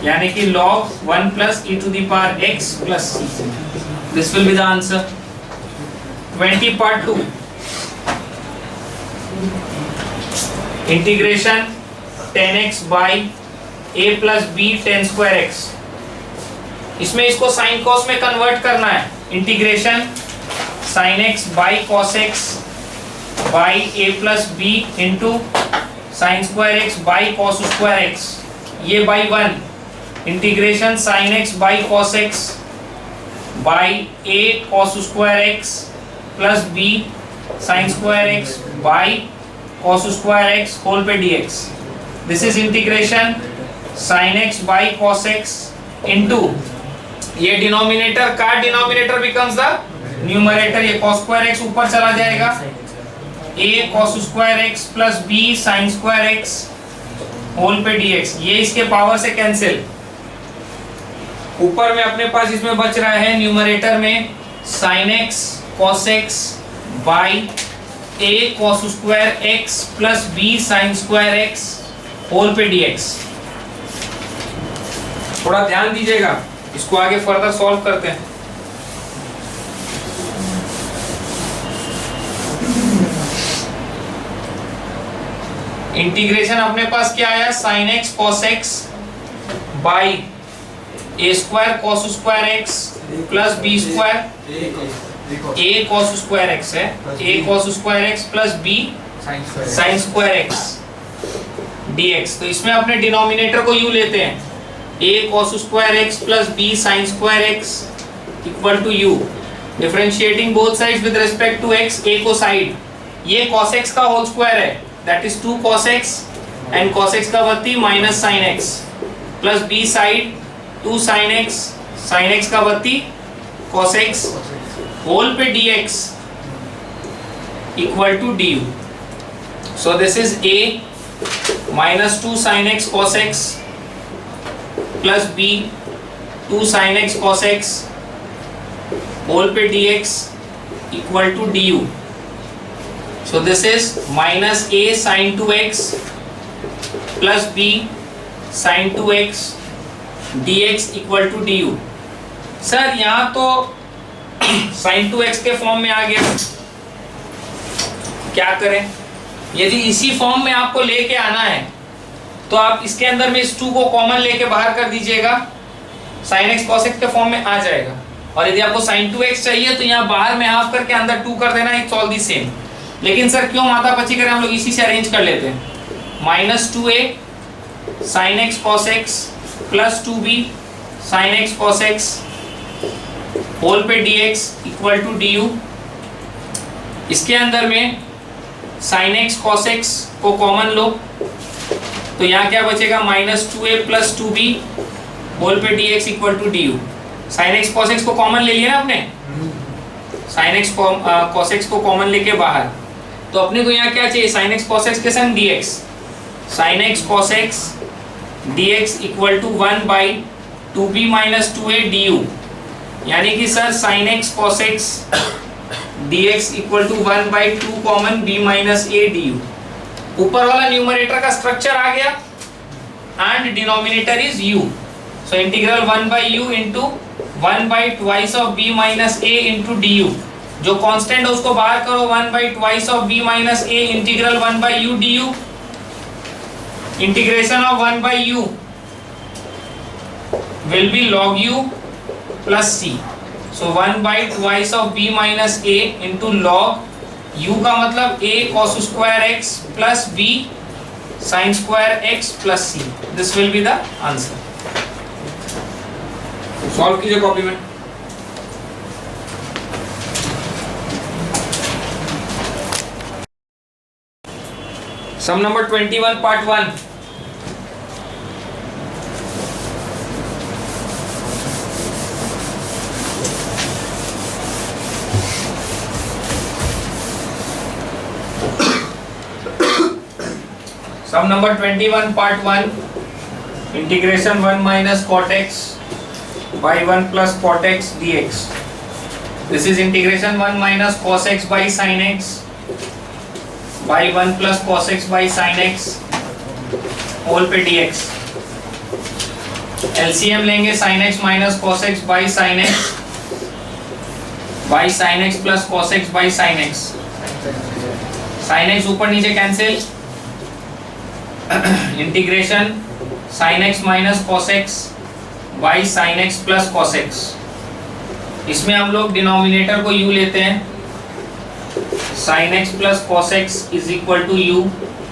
यानी कि log 1 plus e to the power x plus c. This will be the answer. 20 part 2. Integration 10x by a plus b tan square x. इसमें इसको sine cos में convert करना है. Integration sine x by cos x by a plus b into sine square x by cos square x. ये by 1. Integration sine x by cos x by a cos square x plus b sine square x by cos square x whole पे dx. This is integration sine x by cos x into ये denominator का denominator becomes the numerator. ये cos square x ऊपर चला जाएगा. a cos square x plus b sin square x whole पे dx. ये इसके पावर से कैंसिल. ऊपर में अपने पास इसमें बच रहा है न्यूमरेटर में sin x cos x by a cos square x plus b sin square x whole पे dx. थोड़ा ध्यान दीजिएगा, इसको आगे फर्दर सॉल्व करते हैं. इंटीग्रेशन अपने पास क्या आया, sine x cos x by a square cos square x plus b square. A cos square x है, a cos square x plus b sine square x dx. तो इसमें अपने डिनोमिनेटर को u लेते हैं. a cos square x plus b sin square x equal to u. Differentiating both sides with respect to x. a को side, ये cos x का whole square है, that is 2 cos x and cos x का बत्ती minus sin x plus b side 2 sin x का बत्ती cos x whole पे dx equal to du. So this is a minus 2 sin x cos x plus b 2 sin x cos x whole पे dx equal to du. So this is minus a sin 2x plus b sin 2x dx equal to du. Sir यहाँ तो sin 2x के form में आ गया, क्या करें? यदि इसी फॉर्म में आपको लेके आना है तो आप इसके अंदर में इस 2 को कॉमन लेके बाहर कर दीजिएगा, sin x cos x के फॉर्म में आ जाएगा. और यदि आपको sin 2x चाहिए तो यहाँ बाहर में हाफ करके अंदर 2 कर देना, इट्स ऑल दी सेम. लेकिन सर क्यों माथापच्ची करें, हम लोग इसी से अरेंज कर लेते हैं. Minus 2a sin x cos x plus 2b sin x cos x whole पे dx इक्वल टू du. इसके अंदर में sin x cos x को कॉमन लो तो यहाँ क्या बचेगा, minus 2a plus 2b whole पे dx equal to du. sin x cos x को कॉमन ले लिया ना आपने, sin x cos x को कॉमन लेके बाहर, तो अपने को यहाँ क्या चाहिए, sin x cos x के संग dx. sin x cos x dx equal to 1 बाई 2b माइनस 2a du. यानी कि sir sin x cos x dx equal to 1 by 2 common b minus a du. ऊपर वाला न्यूमरेटर का structure आ गया and denominator is u. So integral 1 by u into 1 by twice of b minus a into du. जो constant है उसको बाहर करो, 1 by twice of b minus a integral 1 by u du. Integration of 1 by u will be log u plus c. So 1 by twice of b minus a into log u का मतलब a cos square x plus b sin square x plus c. This will be the answer. Solve कीजिए copy में. Sum number 21 part 1. Sum number 21 part 1, integration 1 minus cot x by 1 plus cot x dx. This is integration 1 minus cos x by sin x by 1 plus cos x by sin x whole पे dx. LCM लेंगे sin x minus cos x by sin x by sin x plus cos x by sin x. sin x ऊपर नीचे cancel. Integration sin x minus cos x by sin x plus cos x. इसमें हम लोग denominator को u लेते हैं. sin x plus cos x is equal to u.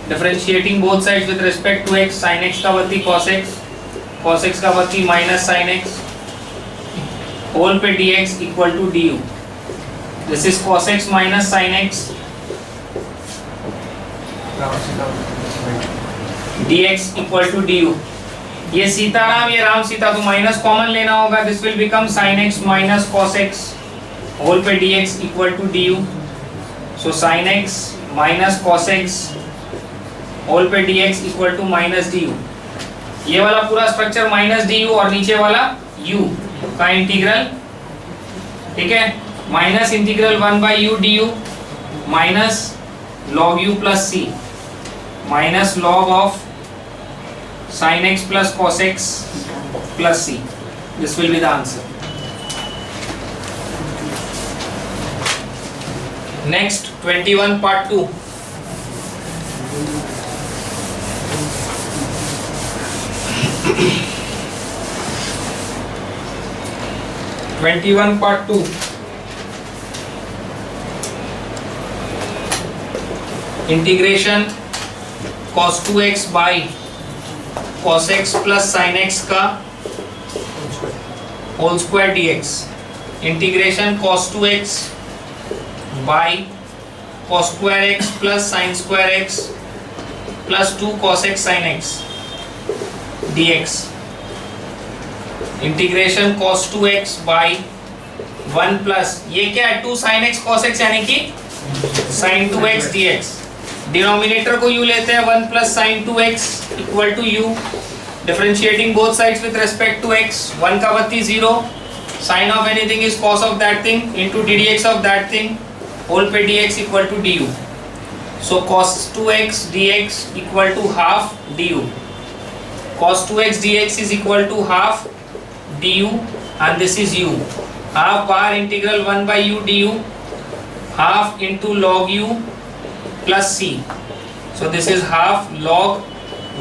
Differentiating both sides with respect to x. sin x का वर्ती cos x का वर्ती माइनस sin x होल पे dx equal to du. This is cos x minus sin x dx equal to du. ये सीताराम ये राम सीता तो minus common लेना होगा. This will become sin x minus cos x whole पे dx equal to du. So sin x minus cos x whole पे dx equal to minus du. ये वाला पूरा स्ट्रक्चर माइनस du और नीचे वाला u का इंटीग्रल. ठीक है. Minus integral 1 by u du minus log u plus c minus log of sin x plus cos x plus c. This will be the answer. Next 21 part 2. Part 2. Integration cos 2x by cos x plus sin x का whole square dx. Integration cos 2x by cos square x plus sin square x plus 2 cos x sin x dx. Integration cos 2x by 1 plus ये क्या है 2 sin x cos x यानी कि sin 2x dx. Denominator को u लेते हैं 1 plus sin 2x equal to u. Differentiating both sides with respect to x. 1 का वर्ती 0. Sine of anything is cos of that thing into ddx of that thing whole पे dx equal to du. So cos 2x dx equal to half du. cos 2x dx is equal to half du and this is u. Half बार integral 1 by u du half into log u plus c. So this is half log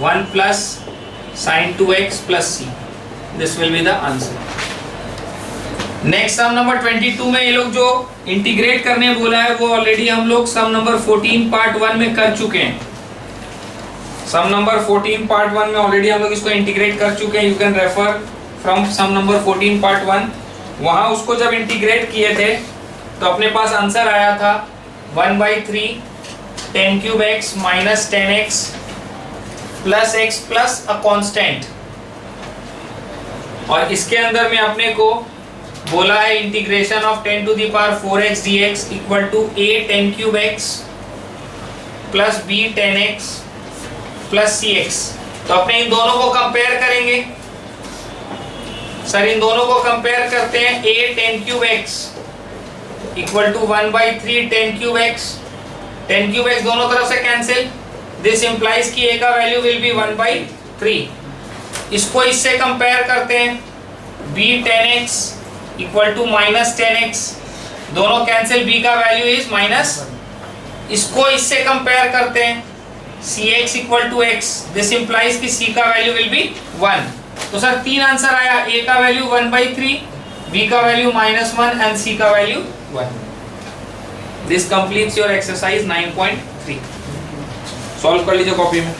1 plus sin 2x plus c. This will be the answer. Next sum number 22 में ये लोग जो integrate करने बोला है वो already हम लोग सम नंबर 14 पार्ट 1 में कर चुके हैं. सम नंबर 14 पार्ट 1 में ऑलरेडी हम लोग इसको इंटीग्रेट कर चुके हैं. You can refer from some number 14 part 1. वहां उसको जब इंटीग्रेट किए थे तो अपने पास आंसर आया था 1 by 3 10 cube x minus 10x plus x plus a constant. और इसके अंदर में अपने को बोला है integration of 10 to the power 4x dx equal to a 10 cube x plus b 10x plus cx. तो अपने इन दोनों को कंपेयर करेंगे. सर इन दोनों को कंपेयर करते हैं. a 10 cube x equal to 1 by 3 10 cube x. 10 cube x दोनों तरफ से कैंसिल. दिस इंप्लाइज कि a का वैल्यू विल बी 1 by 3. इसको इससे कंपेयर करते हैं. b 10x इक्वल टू माइनस 10x. दोनों कैंसिल. b का वैल्यू इज माइनस. इसको इससे कंपेयर करते हैं. cx equal to x. This implies कि c का वैल्यू विल बी 1. तो सर तीन आंसर आया. a का वैल्यू 1 by 3, b का वैल्यू -1 एंड c का value 1। This completes your exercise 9.3। Solve कर लीजिए कॉपी में।